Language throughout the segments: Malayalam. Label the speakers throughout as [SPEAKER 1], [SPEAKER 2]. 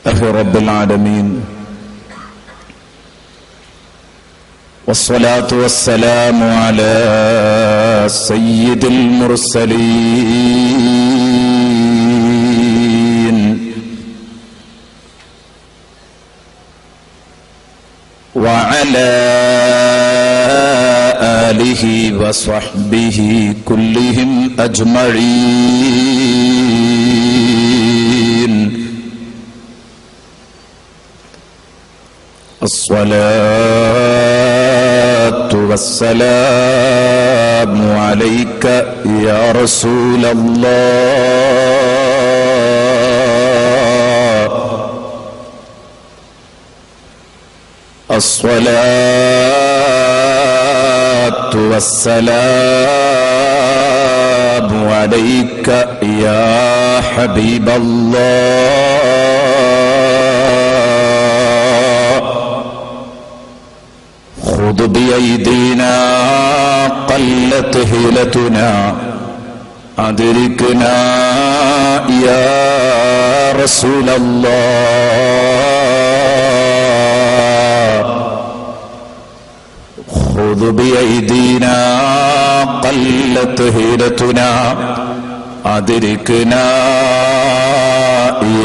[SPEAKER 1] لله رب العالمين والصلاة والسلام على سيد المرسلين وعلى آله وصحبه كلهم أجمعين. الصلاة والسلام عليك يا رسول الله. الصلاة والسلام عليك يا حبيب الله. خذ بأيدينا قلت هيلتنا أدركنا يا رسول الله. خذ بأيدينا قلت هيلتنا أدركنا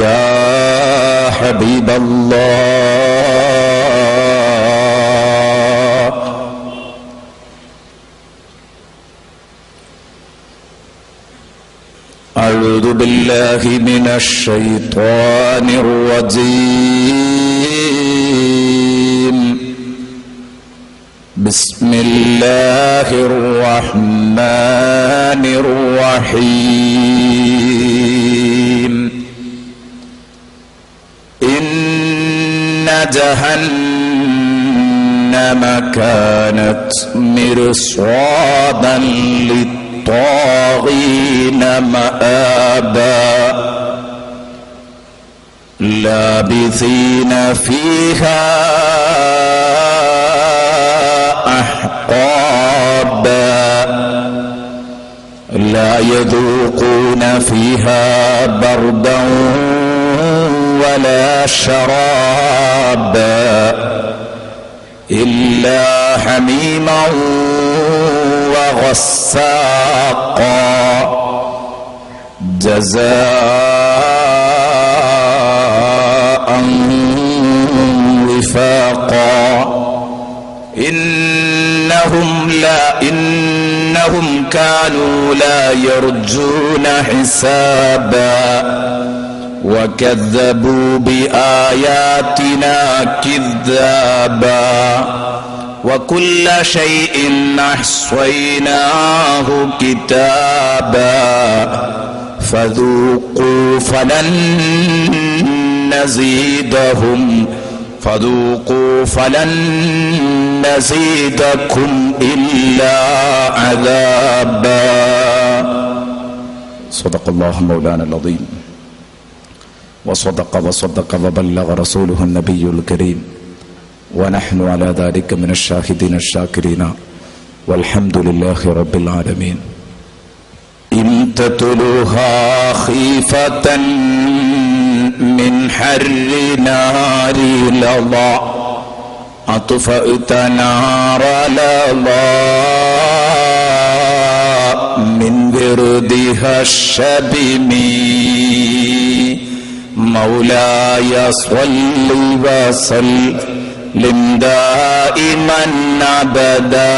[SPEAKER 1] يا حبيب الله. أعوذ بالله من الشيطان الرجيم. بسم الله الرحمن الرحيم. إن جهنم كانت مرصادا للطاغين مآبا لابثين فيها أحقابا لا يذوقون فيها بردا ولا شرابا إلا حميما وغساقا جزاء وفاقا. إنهم كانوا لا يرجون حسابا وكذبوا بآياتنا كذابا وكل شيء أحصيناه كتابا فذوقوا فلن نزيدكم إلا عذابا. صدق الله مولانا العظيم وصدق وبلغ رسوله النبي الكريم ونحن على ذلك من الشاهدين الشاكرين والحمد لله رب العالمين. إن تتلوها خيفة من حر نار لظى أطفأت نار لظى من بردها الشبم. مولاي صل وسلم دائما أبدا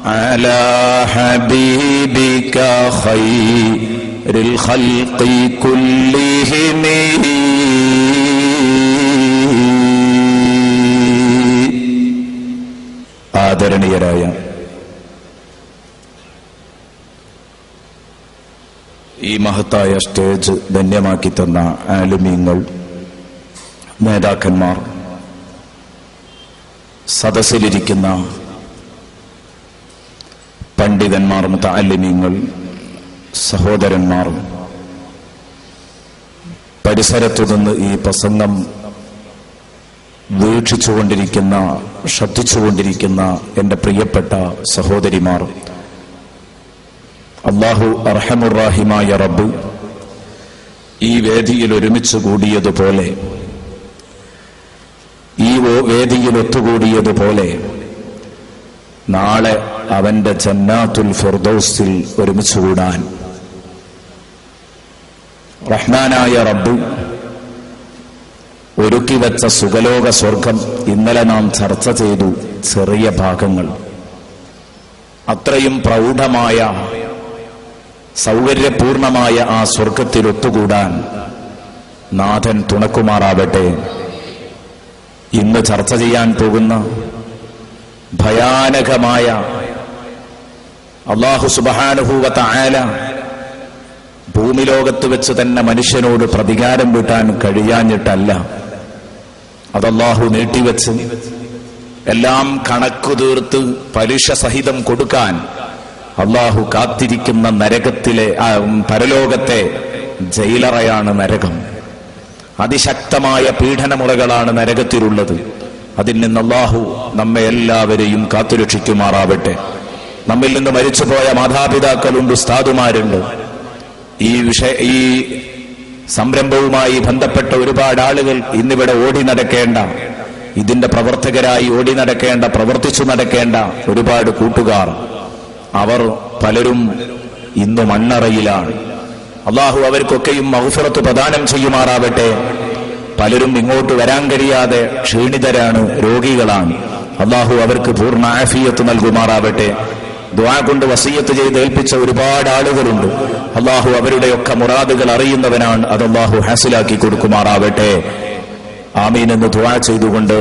[SPEAKER 1] على حبيبك خير الخلق كلهم. ആദരണീയരായ ഈ മഹത്തായ സ്റ്റേജ് ധന്യമാക്കി തന്ന ആലിമീങ്ങൾ, നേതാക്കന്മാർ, സദസ്സിലിരിക്കുന്ന പണ്ഡിതന്മാർ, മുതഅല്ലിമീങ്ങൾ, സഹോദരന്മാർ, പരിസരത്തു നിന്ന് ഈ പ്രസംഗം വീക്ഷിച്ചുകൊണ്ടിരിക്കുന്ന, ശ്രദ്ധിച്ചുകൊണ്ടിരിക്കുന്ന എൻ്റെ പ്രിയപ്പെട്ട സഹോദരിമാർ, അല്ലാഹു അർഹമുർ റഹീമായ റബ്ബ് ഈ വേദിയിൽ ഒരുമിച്ച് കൂടിയതുപോലെ, ഈ വേദിയിൽ ഒത്തുകൂടിയതുപോലെ നാളെ അവന്റെ ജന്നാത്തുൽ ഫിർദൗസിൽ ഒരുമിച്ച് കൂടാൻ റഹ്മാനായ റബ്ബ് ഒരുക്കിവെച്ച സുഖലോക സ്വർഗം ഇന്നലെ നാം ചർച്ച ചെയ്തു. ചെറിയ ഭാഗങ്ങൾ, അത്രയും പ്രൗഢമായ സൗകര്യപൂർണമായ ആ സ്വർഗത്തിൽ ഒത്തുകൂടാൻ നാഥൻ തുണക്കുമാറാവട്ടെ. ഇന്ന് ചർച്ച ചെയ്യാൻ പോകുന്ന ഭയാനകമായ അല്ലാഹു സുബ്ഹാനഹു വ തആല ഭൂമി ലോകത്ത് വെച്ച് തന്നെ മനുഷ്യനോട് പ്രതികാരം വീട്ടാൻ കഴിയാഞ്ഞിട്ടല്ല, അതല്ലാഹു നീട്ടിവെച്ച് എല്ലാം കണക്കു തീർത്ത് പലിശ സഹിതം കൊടുക്കാൻ അല്ലാഹു കാത്തിരിക്കുന്ന നരകത്തിലെ പരലോകത്തെ ജയിലറയാണ് നരകം. അതിശക്തമായ പീഡനമുറകളാണ് നരകത്തിലുള്ളത്. അതിൽ നിന്ന് അല്ലാഹു നമ്മെ എല്ലാവരെയും കാത്തുരക്ഷിക്കുമാറാവട്ടെ. നമ്മിൽ നിന്ന് മരിച്ചുപോയ മാതാപിതാക്കളുണ്ട്, ഉസ്താദുമാരുണ്ട്. ഈ സംരംഭവുമായി ബന്ധപ്പെട്ട ഒരുപാട് ആളുകൾ ഇന്നിവിടെ ഓടി നടക്കേണ്ട, ഇതിന്റെ പ്രവർത്തകരായി ഓടി നടക്കേണ്ട, പ്രവർത്തിച്ചു നടക്കേണ്ട ഒരുപാട് കൂട്ടുകാർ, അവർ പലരും ഇന്ന് മണ്ണറയിലാണ്. അല്ലാഹു അവർക്കൊക്കെയും മഗ്ഫിറത്ത് പ്രദാനം ചെയ്യുമാറാവട്ടെ. പലരും ഇങ്ങോട്ട് വരാൻ കഴിയാതെ ക്ഷീണിതരാണ്, രോഗികളാണ്. അല്ലാഹു അവർക്ക് പൂർണ്ണ ആഫിയത്ത് നൽകുമാറാവട്ടെ. ദുആ കൊണ്ട് വസിയത്ത് ചെയ്ത് ഏൽപ്പിച്ച ഒരുപാട് ആളുകളുണ്ട്. അല്ലാഹു അവരുടെയൊക്കെ മുറാദുകൾ അറിയുന്നവനാണ്. അത് അല്ലാഹു ഹാസിലാക്കി കൊടുക്കുമാറാവട്ടെ. ആമീൻ എന്ന് ദുആ ചെയ്തുകൊണ്ട്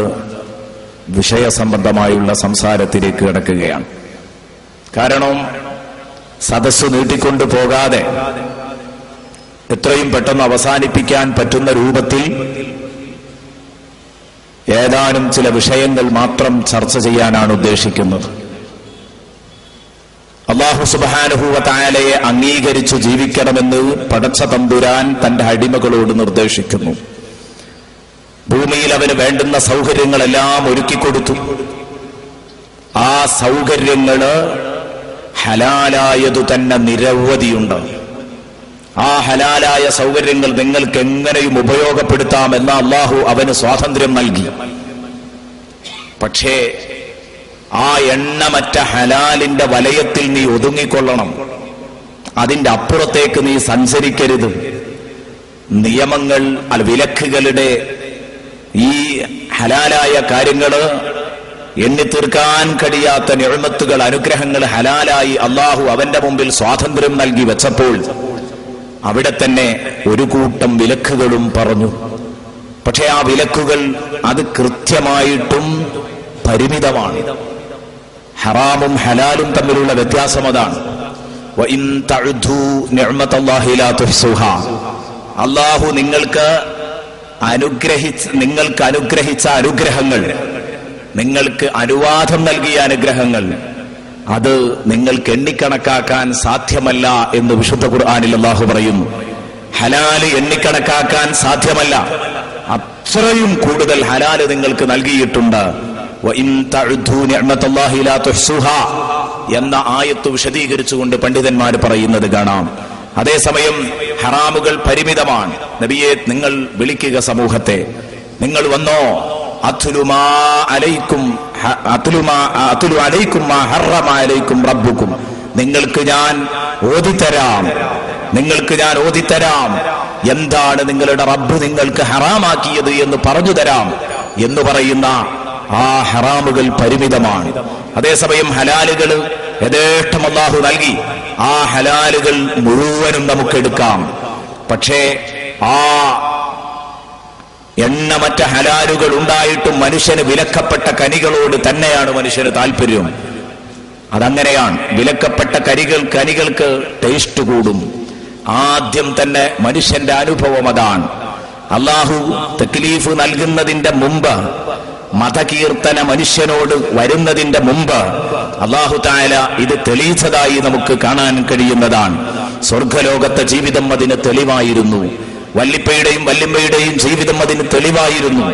[SPEAKER 1] വിഷയസംബന്ധമായുള്ള സംസാരത്തിലേക്ക് കടക്കുകയാണ്. കാരണം സദസ്സ് നീട്ടിക്കൊണ്ടു പോകാതെ എത്രയും പെട്ടെന്ന് അവസാനിപ്പിക്കാൻ പറ്റുന്ന രൂപത്തിൽ ഏതാനും ചില വിഷയങ്ങൾ മാത്രം ചർച്ച ചെയ്യാനാണ് ഉദ്ദേശിക്കുന്നത്. അല്ലാഹു സുബ്ഹാനഹു വ തആലയെ അംഗീകരിച്ചു ജീവിക്കണമെന്ന് പടച്ച തമ്പുരാൻ തന്റെ അടിമകളോട് നിർദ്ദേശിക്കുന്നു. ഭൂമിയിൽ അവന് വേണ്ടുന്ന സൗകര്യങ്ങളെല്ലാം ഒരുക്കിക്കൊടുത്തു. ആ സൗകര്യങ്ങള് ഹലാലായതു തന്നെ നിരവധിയുണ്ട്. ആ ഹലാലായ സൗകര്യങ്ങൾ നിങ്ങൾക്ക് എങ്ങനെയും ഉപയോഗപ്പെടുത്താമെന്ന് അല്ലാഹു അവന് സ്വാതന്ത്ര്യം നൽകി. പക്ഷേ ആ എണ്ണമറ്റ ഹലാലിന്റെ വലയത്തിൽ നീ ഒതുങ്ങിക്കൊള്ളണം. അതിന്റെ അപ്പുറത്തേക്ക് നീ സഞ്ചരിക്കരുത്. നിയമങ്ങൾ, വിലക്കുകളുടെ ഈ ഹലാലായ കാര്യങ്ങള്, എണ്ണിത്തീർക്കാൻ കഴിയാത്ത നിഅമത്തുകൾ, അനുഗ്രഹങ്ങൾ ഹലാലായി അല്ലാഹു അവന്റെ മുമ്പിൽ സ്വാതന്ത്ര്യം നൽകി വെച്ചപ്പോൾ അവിടെ തന്നെ ഒരു കൂട്ടം വിലക്കുകളും പറഞ്ഞു. പക്ഷെ ആ വിലക്കുകൾ അത് കൃത്യമായിട്ടും പരിമിതമാണ്. ഹറാമും ഹലാലും തമ്മിലുള്ള വ്യത്യാസം അതാണ്. വഇൻ തഅദു നിഅമതല്ലാഹി ലാ തുഹ്സുഹാ. അല്ലാഹു നിങ്ങൾക്ക് അനുഗ്രഹിച്ച അനുഗ്രഹങ്ങൾ, നിങ്ങൾക്ക് അനുവാദം നൽകിയ അനുഗ്രഹങ്ങൾ, അത് നിങ്ങൾക്ക് എണ്ണിക്കണക്കാക്കാൻ സാധ്യമല്ല എന്ന് വിശുദ്ധ ഖുർആനിൽ അല്ലാഹു പറയുന്നു. ഹലാല് എണ്ണിക്കണക്കാക്കാൻ സാധ്യമല്ല, അത്രയും കൂടുതൽ ഹലാല് നിങ്ങൾക്ക് നൽകിയിട്ടുണ്ട്. വഇൻ തഅദു നിഅമതല്ലാഹി ലാ തുഹ്സുഹാ എന്ന ആയത്ത് വിശദീകരിച്ചുകൊണ്ട് പണ്ഡിതന്മാർ പറയുന്നത് കാണാം. അതേസമയം ഹറാമുകൾ പരിമിതമാണ്. നബിയെ, നിങ്ങൾ വിളിക്കുക സമൂഹത്തെ, നിങ്ങൾ വന്നോ, അത്ലു അലൈക്കും മാ ഹറമ അലൈക്കും റബ്ബുക്കും, നിങ്ങൾക്ക് ഞാൻ ഓതിത്തരാം എന്താണ് നിങ്ങളുടെ റബ്ബ് നിങ്ങൾക്ക് ഹറാമാക്കിയത് എന്ന് പറഞ്ഞു തരാം എന്ന് പറയുന്ന ആ ഹറാമുകൾ പരിമിതമാണ്. അതേസമയം ഹലാലുകൾ യഥേഷ്ടം അല്ലാഹു നൽകി. ആ ഹലാലുകൾ മുഴുവനും നമുക്കെടുക്കാം. പക്ഷേ ആ എണ്ണമറ്റ ഹലാലുകൾ ഉണ്ടായിട്ടും മനുഷ്യന് വിലക്കപ്പെട്ട കനികളോട് തന്നെയാണ് മനുഷ്യന് താല്പര്യം. അതങ്ങനെയാണ്. വിലക്കപ്പെട്ട കനികൾക്ക് ടേസ്റ്റ് കൂടും. ആദ്യം തന്നെ മനുഷ്യന്റെ അനുഭവം അതാണ്. അല്ലാഹു തക്ലീഫ് നൽകുന്നതിന്റെ മുമ്പ്, മതകീർത്തന മനുഷ്യനോട് വരുന്നതിന്റെ മുമ്പ് അല്ലാഹു തആല ഇത് തെളിയിച്ചതായി നമുക്ക് കാണാൻ കഴിയുന്നതാണ്. സ്വർഗലോകത്തെ ജീവിതം അതിന് തെളിവായിരുന്നു. വല്ലിപ്പയുടെയും വല്ലിമ്മയുടെയും ജീവിതം അതിന് തെളിവായിരുന്നു.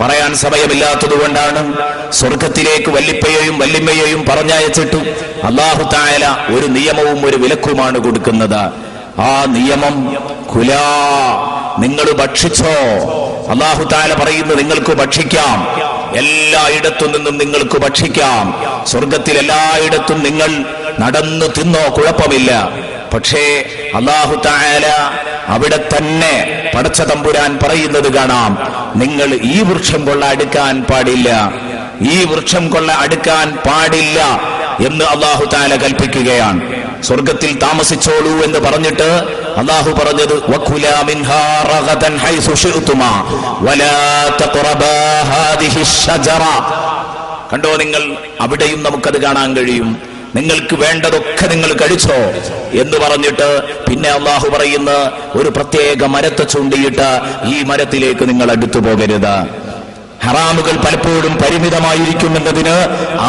[SPEAKER 1] പറയാൻ സമയമില്ലാത്തതുകൊണ്ടാണ് സ്വർഗത്തിലേക്ക് വല്ലിപ്പയെയും വല്ലിമ്മയെയും പറഞ്ഞയച്ചിട്ട് അല്ലാഹു തആല ഒരു നിയമവും ഒരു വിലക്കുമാണ് കൊടുക്കുന്നത്. ആ നിയമം കുലാ, നിങ്ങൾ ഭക്ഷിച്ചോ. അല്ലാഹു തആല പറയുന്നു നിങ്ങൾക്ക് ഭക്ഷിക്കാം, എല്ലായിടത്തു നിന്നും നിങ്ങൾക്ക് ഭക്ഷിക്കാം. സ്വർഗത്തിൽ എല്ലായിടത്തും നിങ്ങൾ നടന്നു തിന്നോ, കുഴപ്പമില്ല. പക്ഷേ അല്ലാഹു തആല അവിടെ തന്നെ പടച്ച തമ്പുരാൻ പറയുന്നത് കാണാം, നിങ്ങൾ ഈ വൃക്ഷം കൊള്ള അടുക്കാൻ പാടില്ല, ഈ വൃക്ഷം കൊള്ള അടുക്കാൻ പാടില്ല എന്ന് അല്ലാഹു തആല കൽപ്പിക്കുകയാണ്. സ്വർഗത്തിൽ താമസിച്ചോളൂ എന്ന് പറഞ്ഞിട്ട് അല്ലാഹു പറഞ്ഞത് വകുലാ മിൻഹാ റഗദൻ ഹൈസു ശിഅ്തുമാ വലാ തഖറബാ ഹാദിഹി ശജറ. കണ്ടോ നിങ്ങൾ, അവിടെയും നമുക്കത് കാണാൻ കഴിയും. നിങ്ങൾക്ക് വേണ്ടതൊക്കെ നിങ്ങൾ കഴിച്ചോ എന്ന് പറഞ്ഞിട്ട് പിന്നെ അല്ലാഹു പറയുന്ന ഒരു പ്രത്യേക മരത്തെ ചൂണ്ടിയിട്ട് ഈ മരത്തിലേക്ക് നിങ്ങൾ അടുത്തു പോകരുത്. ഹറാമുകൾ പലപ്പോഴും പരിമിതമായിരിക്കുമെന്നതിന്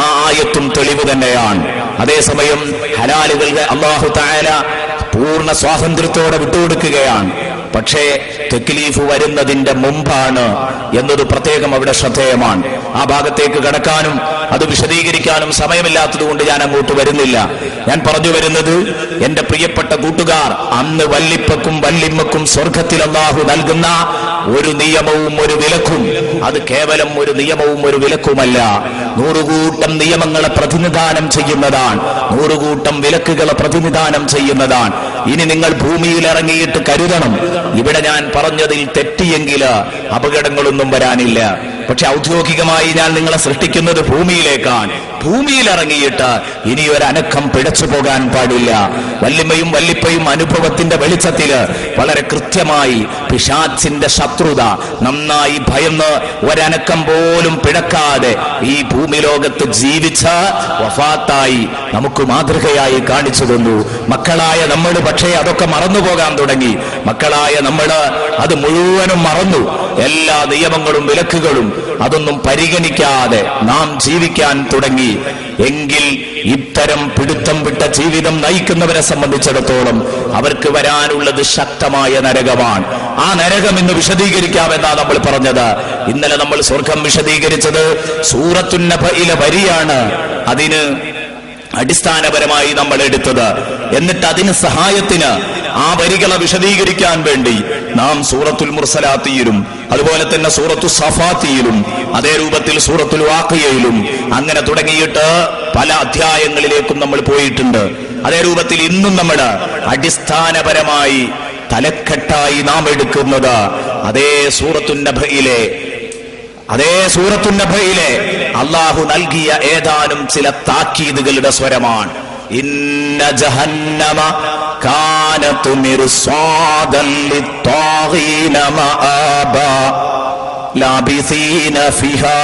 [SPEAKER 1] ആ ആയത്തും തെളിവ് തന്നെയാണ്. അതേസമയം ഹലാലുകളുടെ അല്ലാഹു തആല പൂർണ്ണ സ്വാതന്ത്ര്യത്തോടെ വിട്ടുകൊടുക്കുകയാണ്. പക്ഷേ തക്ലീഫ് വരുന്നതിന്റെ മുമ്പാണ് എന്നത് പ്രത്യേകം അവിടെ ശ്രദ്ധേയമാണ്. ആ ഭാഗത്തേക്ക് കടക്കാനും അത് വിശദീകരിക്കാനും സമയമില്ലാത്തത് കൊണ്ട് ഞാൻ അങ്ങോട്ട് വരുന്നില്ല. ഞാൻ പറഞ്ഞു വരുന്നത്, എന്റെ പ്രിയപ്പെട്ട കൂട്ടുകാർ, അന്ന് വല്ലിപ്പക്കും വല്ലിമ്മക്കും സ്വർഗത്തിൽ അല്ലാഹു നൽകുന്ന ഒരു നിയമവും ഒരു വിലക്കും, അത് കേവലം ഒരു നിയമവും ഒരു വിലക്കുമല്ല, 100 കൂട്ടം നിയമങ്ങളെ പ്രതിനിധാനം ചെയ്യുന്നതാണ്, 100 കൂട്ടം വിലക്കുകളെ പ്രതിനിധാനം ചെയ്യുന്നതാണ്. ഇനി നിങ്ങൾ ഭൂമിയിൽ ഇറങ്ങിയിട്ട് കരുതണം, ഇവിടെ ഞാൻ പറഞ്ഞതിൽ തെറ്റിയെങ്കിൽ അപകടങ്ങളൊന്നും വരാനില്ല. പക്ഷെ ഔദ്യോഗികമായി ഞാൻ നിങ്ങളെ സൃഷ്ടിക്കുന്നത് ഭൂമിയിലേക്കാണ്. ഭൂമിയിൽ ഇറങ്ങിയിട്ട് ഇനി ഒരു അനക്കം പിഴച്ചു പോകാൻ പാടില്ല. വല്ലിമ്മയും വല്ലിപ്പയും അനുഭവത്തിന്റെ വെളിച്ചത്തില് വളരെ കൃത്യമായി പിശാചിന്റെ ശത്രുത നന്നായി ഭയന്ന് ഒരനക്കം പോലും പിഴക്കാതെ ഈ ഭൂമി ലോകത്ത് ജീവിച്ച വഫാത്തായി നമുക്ക് മാതൃകയായി കാണിച്ചു തന്നു. മക്കളായ നമ്മൾ പക്ഷേ അതൊക്കെ മറന്നുപോകാൻ തുടങ്ങി. മക്കളായ നമ്മൾ അത് മുഴുവനും മറന്നു. എല്ലാ നിയമങ്ങളും വിലക്കുകളും അതൊന്നും പരിഗണിക്കാതെ നാം ജീവിക്കാൻ തുടങ്ങി. എങ്കിൽ ഇത്തരം പിടുത്തം വിട്ട ജീവിതം നയിക്കുന്നവരെ സംബന്ധിച്ചിടത്തോളം അവർക്ക് വരാനുള്ളത് ശക്തമായ നരകമാണ്. ആ നരകം ഇന്ന് വിശദീകരിക്കാമെന്നാ നമ്മൾ പറഞ്ഞത്. ഇന്നലെ നമ്മൾ സ്വർഗം വിശദീകരിച്ചത് സൂറത്തുൻ നബയിലെ വരിയാണ് അതിന് അടിസ്ഥാനപരമായി നമ്മൾ എടുത്തത്. എന്നിട്ട് അതിന് സഹായത്തിന് ആ വരികളെ വിശദീകരിക്കാൻ വേണ്ടി നാം സൂറത്തുൽ മുർസലാത്തിയിലും അതുപോലെ തന്നെ സൂറത്തു സഫാത്തിയിലും അതേ രൂപത്തിൽ സൂറത്തുൽ വാഖിയയിലും അങ്ങനെ തുടങ്ങിയിട്ട് പല അധ്യായങ്ങളിലേക്കും നമ്മൾ പോയിട്ടുണ്ട്. അതേ രൂപത്തിൽ ഇന്നും നമ്മൾ അടിസ്ഥാനപരമായി തലക്കെട്ടായി നാം എടുക്കുന്നത് അതേ സൂറത്തുൻ നബയിലെ അല്ലാഹു നൽകിയ ഏതാനും ചില താക്കീതുകളുടെ സ്വരമാണ്. ഇന്ന ജഹന്നമ കാനത് മിർസാദൻ ലിത്വാഗീന മആബാ ലാബിസീന ഫിഹാ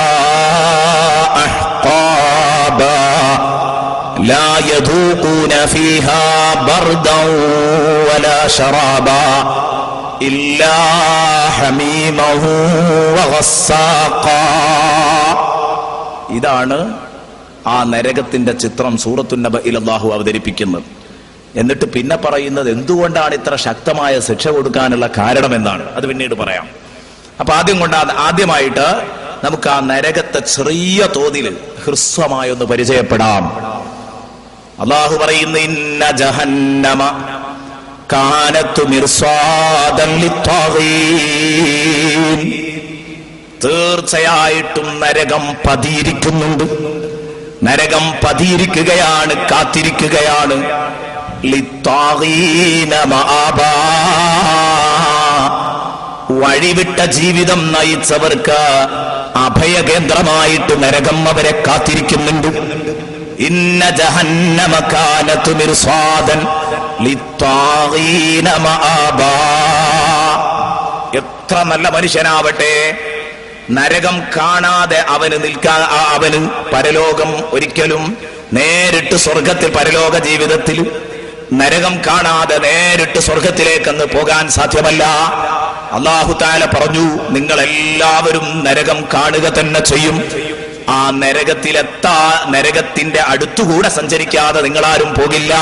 [SPEAKER 1] അഹ്ഖാബാ ലാ യദൂഖൂന ഫിഹാ ബർദൻ വലാ ശറാബാ ഇല്ലാ ഹമീമഹു വഗസ്സാഖാ. ഇതാണ് ആ നരകത്തിന്റെ ചിത്രം സൂറത്തുൻ നബയിൽ അല്ലാഹു അവതരിപ്പിക്കുന്നത്. എന്നിട്ട് പിന്നെ പറയുന്നത് എന്തുകൊണ്ടാണ് ഇത്ര ശക്തമായ ശിക്ഷ കൊടുക്കാനുള്ള കാരണം എന്നാണ്. അത് പിന്നീട് പറയാം. അപ്പൊ ആദ്യമായിട്ട് നമുക്ക് ആ നരകത്തെ ചെറിയ തോതിൽ ഹ്രസ്വമായി ഒന്ന് പരിചയപ്പെടാം. അല്ലാഹു പറയുന്നു ഇന്ന ജഹന്നമ കാനത് മിർസാദൻ ലിത്വാഗീൻ. തീർച്ചയായിട്ടും നരകം പതിയിരിക്കുന്നുണ്ട്. നരകം പതിയിരിക്കുകയാണ്, കാത്തിരിക്കുകയാണ്. ലിത്വാഗീന മആബാ. വഴിവിട്ട ജീവിതം നയിച്ചവർക്ക് അഭയകേന്ദ്രമായിട്ട് നരകം അവരെ കാത്തിരിക്കുന്നുണ്ട്. ഇന്ന ജഹന്നമ കാനത് മിർസാദൻ ലിത്വാഗീന മആബാ. എത്ര നല്ല മനുഷ്യനാവട്ടെ, നരകം കാണാതെ അവന് പരലോകം ഒരിക്കലും നേരിട്ട് സ്വർഗത്തിൽ പരലോക ജീവിതത്തിൽ നരകം കാണാതെ നേരിട്ട് സ്വർഗത്തിലേക്കെന്ന് പോകാൻ സാധ്യമല്ല. അല്ലാഹു തആല പറഞ്ഞു, നിങ്ങളെല്ലാവരും നരകം കാണുക തന്നെ ചെയ്യും. ആ നരകത്തിന്റെ അടുത്തുകൂടെ സഞ്ചരിക്കാതെ നിങ്ങളാരും പോകില്ല.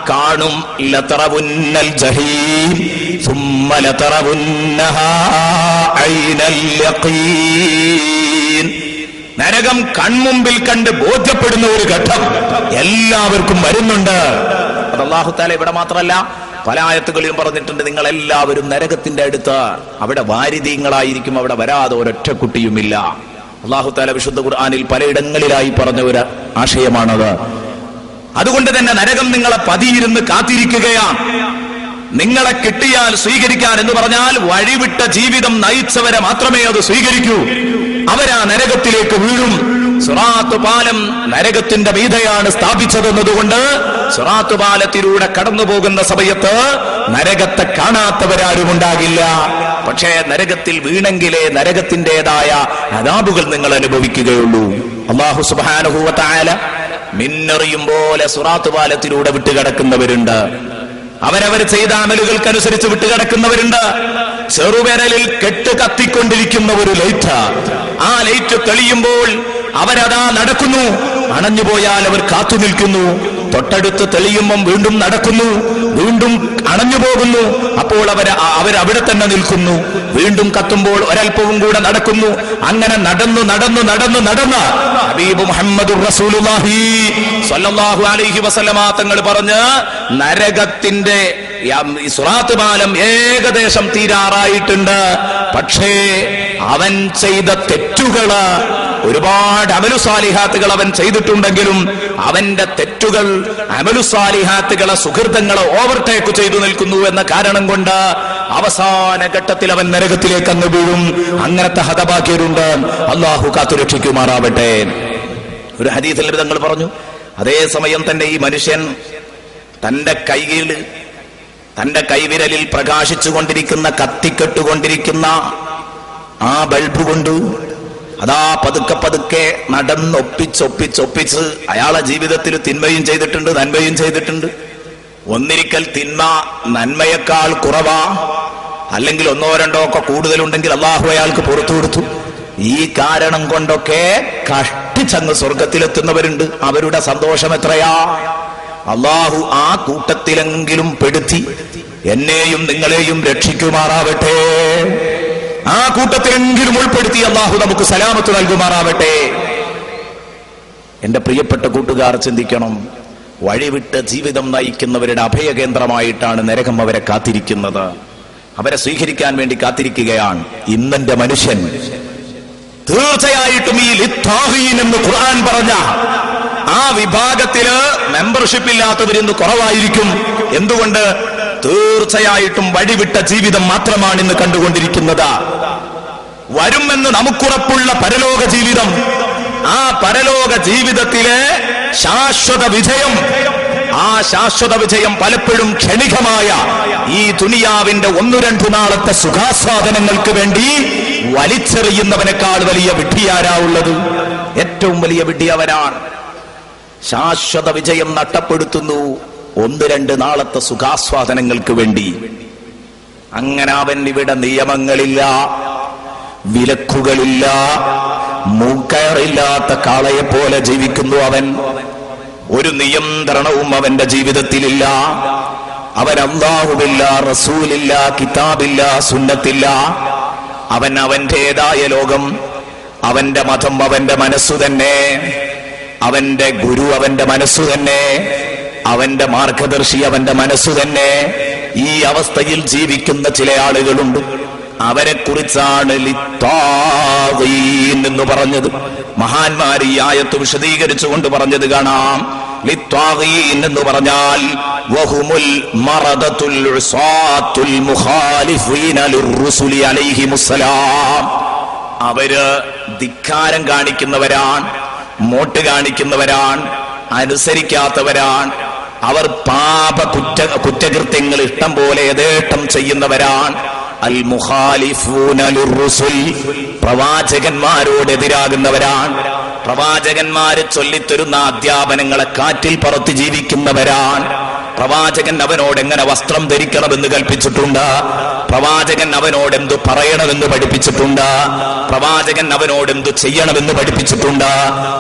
[SPEAKER 1] കാണും. ലതറവുന്നൽ ജഹീം സുമ്മ ലതറവുന്നഹാ ഐനൽ യഖീൻ. നരകം കൺമുമ്പിൽ കണ്ട് ബോധ്യപ്പെടുന്ന ഒരു ഘട്ടം എല്ലാവർക്കും വരുന്നുണ്ട്. അത് അല്ലാഹു തആല ഇവിടെ മാത്രമല്ല പല ആയത്തുകളിലും പറഞ്ഞിട്ടുണ്ട്, നിങ്ങൾ എല്ലാവരും നരകത്തിന്റെ അടുത്ത്, അവിടെ വാരിദീങ്ങളായിരിക്കും, അവിടെ വരാതെ ഒരൊറ്റ കുട്ടിയുമില്ല. അല്ലാഹു തആല വിശുദ്ധ ഖുർആനിൽ പലയിടങ്ങളിലായി പറഞ്ഞ ഒരു ആശയമാണത്. അതുകൊണ്ട് തന്നെ നരകം നിങ്ങളെ പതിയിരുന്ന് കാത്തിരിക്കുകയാണ്. നിങ്ങളെ കിട്ടിയാൽ സ്വീകരിക്കാൻ എന്ന് പറഞ്ഞാൽ വഴിവിട്ട ജീവിതം നയിച്ചവരെ മാത്രമേ അത് സ്വീകരിക്കൂ. അവരാ നരകത്തിലേക്ക് വീഴും. സിറാത്ത് പാലം നരകത്തിന്റെ മീതെയാണ് സ്ഥാപിച്ചതെന്നതുകൊണ്ട് സിറാത്ത് പാലത്തിലൂടെ കടന്നു പോകുന്ന സമയത്ത് നരകത്തെ കാണാത്തവരാരും ഉണ്ടാകില്ല. പക്ഷേ നരകത്തിൽ വീണെങ്കിലേ നരകത്തിൻ്റെതായ അദാബുകൾ നിങ്ങൾ അനുഭവിക്കുകയുള്ളൂ. അല്ലാഹു സുബ്ഹാനഹു വ തആല മിന്നറിയും പോലെ സിറാത്ത് പാലത്തിലൂടെ വിട്ടുകിടക്കുന്നവരുണ്ട്. അവരവർ ചെയ്ത അമലുകൾക്കനുസരിച്ച് വിട്ടുകിടക്കുന്നവരുണ്ട്. ചെറുവിരലിൽ കെട്ട് കത്തിക്കൊണ്ടിരിക്കുന്ന ഒരു ലൈറ്റ്, ആ ലൈറ്റ് തെളിയുമ്പോൾ അവരതാ നടക്കുന്നു. അണഞ്ഞുപോയാൽ അവർ കാത്തു നിൽക്കുന്നു. തൊട്ടടുത്ത് തെളിയുമ്പം വീണ്ടും നടക്കുന്നു, വീണ്ടും അണഞ്ഞു പോകുന്നു. അപ്പോൾ അവരവിടെ തന്നെ നിൽക്കുന്നു. വീണ്ടും കത്തുമ്പോൾ ഒരൽപ്പവും കൂടെ നടക്കുന്നു. അങ്ങനെ നടന്നു നടന്നു നടന്നു നടന്ന് ഹബീബ് മുഹമ്മദുർ റസൂലുള്ളാഹി സ്വല്ലല്ലാഹു അലൈഹി വസല്ലമ തങ്ങൾ പറഞ്ഞ് നരകത്തിന്റെ സിറാത്ത് പാലം ഏകദേശം തീരാറായിട്ടുണ്ട്. പക്ഷേ അവൻ ചെയ്ത തെറ്റുകള്, ഒരുപാട് അമലുസാലിഹാത്തുകൾ അവൻ ചെയ്തിട്ടുണ്ടെങ്കിലും അവന്റെ തെറ്റുകൾ അമലുസാലിഹാത്തുകളെ സുഹൃതങ്ങളെ ഓവർടേക്ക് ചെയ്തു നിൽക്കുന്നു എന്ന കാരണം കൊണ്ട് അവസാന ഘട്ടത്തിൽ അവൻ നരകത്തിലേക്ക് അങ്ങ് വീഴും. അങ്ങനത്തെ ഹതഭാഗ്യരുണ്ട്. അല്ലാഹു കാത്തുരക്ഷിക്കുമാറാവട്ടെ. ഒരു ഹദീസിൽ തങ്ങൾ പറഞ്ഞു, അതേസമയം തന്നെ ഈ മനുഷ്യൻ തന്റെ കൈവിരലിൽ പ്രകാശിച്ചു കൊണ്ടിരിക്കുന്ന, കത്തിക്കെട്ടുകൊണ്ടിരിക്കുന്ന ആ ബൾബ് കൊണ്ട് അതാ പതുക്കെ പതുക്കെ നടന്നൊപ്പിച്ചൊപ്പിച്ചൊപ്പിച്ച് അയാളെ ജീവിതത്തിൽ തിന്മയും ചെയ്തിട്ടുണ്ട്, നന്മയും ചെയ്തിട്ടുണ്ട്. ഒന്നിരിക്കൽ തിന്മ നന്മയേക്കാൾ കുറവാ, അല്ലെങ്കിൽ ഒന്നോ രണ്ടോ ഒക്കെ കൂടുതലുണ്ടെങ്കിൽ അള്ളാഹു അയാൾക്ക് പുറത്തു കൊടുത്തു. ഈ കാരണം കൊണ്ടൊക്കെ കഷ്ടിച്ചങ്ങ് സ്വർഗത്തിലെത്തുന്നവരുണ്ട്. അവരുടെ സന്തോഷം എത്രയാ! അള്ളാഹു ആ കൂട്ടത്തിലെങ്കിലും പെടുത്തി എന്നെയും നിങ്ങളെയും രക്ഷിക്കുമാറാവട്ടെ. ആ കൂട്ടത്തിലെങ്കിലും ഉൾപ്പെടുത്തി അള്ളാഹു നമുക്ക് സലാമത്ത് നൽകുമാറാവട്ടെ. എന്റെ പ്രിയപ്പെട്ട കൂട്ടുകാർ ചിന്തിക്കണം, വഴിവിട്ട് ജീവിതം നയിക്കുന്നവരുടെ അഭയകേന്ദ്രമായിട്ടാണ് നരകം അവരെ കാത്തിരിക്കുന്നത്. അവരെ സ്വീകരിക്കാൻ വേണ്ടി കാത്തിരിക്കുകയാണ്. ഇന്നെന്റെ മനുഷ്യൻ തീർച്ചയായിട്ടും ഈ ലിത്താഹീൻ എന്ന് ഖുർആൻ പറഞ്ഞ ആ വിഭാഗത്തില് മെമ്പർഷിപ്പ് ഇല്ലാത്തവരിന്ന് കുറവായിരിക്കും. എന്തുകൊണ്ട്? തീർച്ചയായിട്ടും വഴിവിട്ട ജീവിതം മാത്രമാണ് ഇന്ന് കണ്ടുകൊണ്ടിരിക്കുന്നത്. വരുമെന്ന് നമുക്കുറപ്പുള്ള പരലോക ജീവിതം, ആ പരലോക ജീവിതത്തിലെ ശാശ്വത വിജയം, ആ ശാശ്വത വിജയം പലപ്പോഴും ക്ഷണികമായ ഈ ദുനിയാവിന്റെ 1-2 നാളത്തെ സുഖാസ്വാദനങ്ങൾക്ക് വേണ്ടി വലിച്ചെറിയുന്നവനേക്കാൾ വലിയ വിഡ്ഢിയാരാവുള്ളത്? ഏറ്റവും വലിയ വിഡ്ഢിയവരാണ്. ശാശ്വത വിജയം നഷ്ടപ്പെടുത്തുന്നു 1-2 നാളത്തെ സുഖാസ്വാദനങ്ങൾക്ക് വേണ്ടി. അങ്ങനെ അവൻ ഇവിടെ നിയമങ്ങളില്ല, വിലക്കുകളില്ല, മൂക്കയറില്ലാത്ത കാളയെ പോലെ ജീവിക്കുന്നു. അവൻ ഒരു നിയന്ത്രണവും അവന്റെ ജീവിതത്തിലില്ല. അവൻ അല്ലാഹുവില്ല, റസൂലില്ല, കിതാബില്ല, സുന്നത്തില്ല. അവൻ അവന്റേതായ ലോകം, അവന്റെ മതം അവന്റെ മനസ്സു തന്നെ, അവന്റെ ഗുരു അവന്റെ മനസ്സു തന്നെ, അവന്റെ മാർഗദർശി അവന്റെ മനസ്സു തന്നെ. ഈ അവസ്ഥയിൽ ജീവിക്കുന്ന ചില ആളുകളുണ്ട്. അവരെ കുറിച്ചാണ് ലിത്താഗീൻ എന്ന് പറഞ്ഞത്. മഹാന്മാർ ഈ ആയത്ത് വിശദീകരിച്ചുകൊണ്ട് പറഞ്ഞത് കാണാം. ലിത്താഗീൻ എന്ന് പറഞ്ഞാൽ വഹുമുൽ മറദത്തുൽ ഉസാത്തുൽ മുഖാലിഫീന ലിർറുസുലി അലൈഹിമുസ്സലാം. അവര് ധിക്കാരം കാണിക്കുന്നവരാണ്, മോട്ട് കാണിക്കുന്നവരാണ്, അനുസരിക്കാത്തവരാണ്. അവർ കുറ്റകൃത്യങ്ങൾ ഇഷ്ടം പോലെ യഥേഷ്ടം ചെയ്യുന്നവരാണ്. അൽ മുഖാലിഫൂന ലിർറുസുൽ, പ്രവാചകന്മാരോട് എതിരാകുന്നവരാണ്. പ്രവാചകന്മാര് ചൊല്ലിത്തരുന്ന അധ്യാപനങ്ങളെ കാറ്റിൽ പറത്തി ജീവിക്കുന്നവരാണ്. പ്രവാചകൻ അവനോട് എങ്ങനെ വസ്ത്രം ധരിക്കണമെന്ന് കൽപ്പിച്ചിട്ടുണ്ട്. പ്രവാചകൻ അവനോട് എന്തു പറയണമെന്ന് പഠിപ്പിച്ചിട്ടുണ്ട്. പ്രവാചകൻ അവനോട് എന്തു ചെയ്യണമെന്ന് പഠിപ്പിച്ചിട്ടുണ്ട്.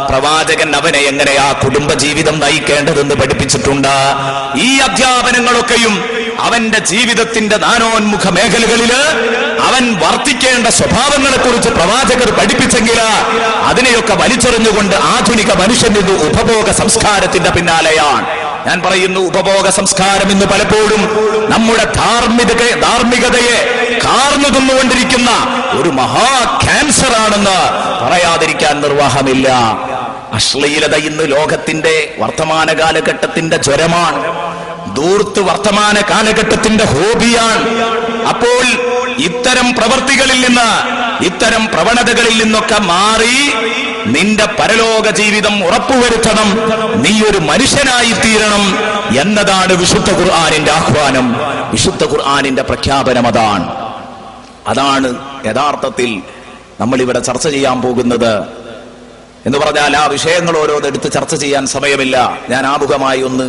[SPEAKER 1] പ്രവാചകൻ അവനെ എങ്ങനെയാ കുടുംബജീവിതം നയിക്കേണ്ടതെന്ന് പഠിപ്പിച്ചിട്ടുണ്ട്. ഈ അധ്യാപനങ്ങളൊക്കെയും അവന്റെ ജീവിതത്തിന്റെ നാനോന്മുഖ മേഖലകളില് അവൻ വർത്തിക്കേണ്ട സ്വഭാവങ്ങളെ കുറിച്ച് പ്രവാചകർ പഠിപ്പിച്ചെങ്കിൽ അതിനെയൊക്കെ വലിച്ചെറിഞ്ഞുകൊണ്ട് ആധുനിക മനുഷ്യൻ ഇത് ഉപഭോഗ സംസ്കാരത്തിന്റെ പിന്നാലെയാണ്. ഞാൻ പറയുന്നു, ഉപഭോഗ സംസ്കാരം ഇന്ന് പലപ്പോഴും നമ്മുടെ ധാർമ്മികതയെ കാർന്നു തിന്നുകൊണ്ടിരിക്കുന്ന ഒരു മഹാ ക്യാൻസർ ആണെന്ന് പറയാതിരിക്കാൻ നിർവാഹമില്ല. അശ്ലീലത ഇന്ന് ലോകത്തിന്റെ വർത്തമാന കാലഘട്ടത്തിന്റെ ജ്വരമാണ്. ദൂർത്ത് വർത്തമാന കാലഘട്ടത്തിന്റെ ഹോബിയാണ്. അപ്പോൾ ഇത്തരം പ്രവർത്തികളിൽ നിന്ന്, ഇത്തരം പ്രവണതകളിൽ നിന്നൊക്കെ മാറി നിന്റെ പരലോക ജീവിതം ഉറപ്പുവരുത്തണം, നീ ഒരു മനുഷ്യനായി തീരണം എന്നതാണ് വിശുദ്ധ ഖുർആനിന്റെ ആഹ്വാനം, വിശുദ്ധ ഖുർആനിന്റെ പ്രഖ്യാപനം. അതാണ് യഥാർത്ഥത്തിൽ നമ്മൾ ഇവിടെ ചർച്ച ചെയ്യാൻ പോകുന്നത്. എന്ന് പറഞ്ഞാൽ ആ വിഷയങ്ങൾ ഓരോന്നെടുത്ത് ചർച്ച ചെയ്യാൻ സമയമില്ല. ഞാൻ ആമുഖമായി ഒന്ന്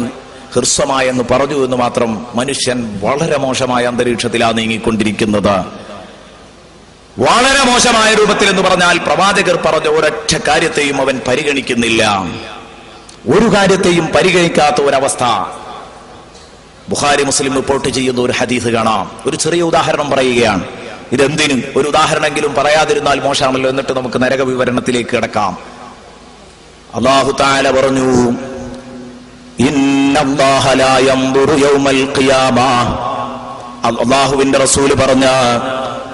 [SPEAKER 1] ഹ്രസ്വമായെന്ന് പറഞ്ഞു എന്ന് മാത്രം. മനുഷ്യൻ വളരെ മോശമായ അന്തരീക്ഷത്തിലാണ് നീങ്ങിക്കൊണ്ടിരിക്കുന്നത്. വളരെ മോശമായ രൂപത്തിൽ എന്ന് പറഞ്ഞാൽ പ്രവാചകർ പറഞ്ഞ ഒരൊറ്റ കാര്യത്തെയും അവൻ പരിഗണിക്കുന്നില്ല, ഒരു കാര്യത്തെയും പരിഗണിക്കാത്ത ഒരവസ്ഥ. ബുഖാരി മുസ്ലിം റിപ്പോർട്ട് ചെയ്യുന്ന ഒരു ഹദീസ് കാണാം. ഒരു ചെറിയ ഉദാഹരണം പറയുകയാണ്. ഇതെന്തിനും ഒരു ഉദാഹരണമെങ്കിലും പറയാതിരുന്നാൽ മോശമാണല്ലോ. എന്നിട്ട് നമുക്ക് നരക വിവരണത്തിലേക്ക് കിടക്കാം. അല്ലാഹു തആല പറഞ്ഞു, ഇന്നല്ലാഹ ലാ യൻദുറു യൗമൽ ഖിയാമ. അല്ലാഹുവിന്റെ റസൂൽ പറഞ്ഞ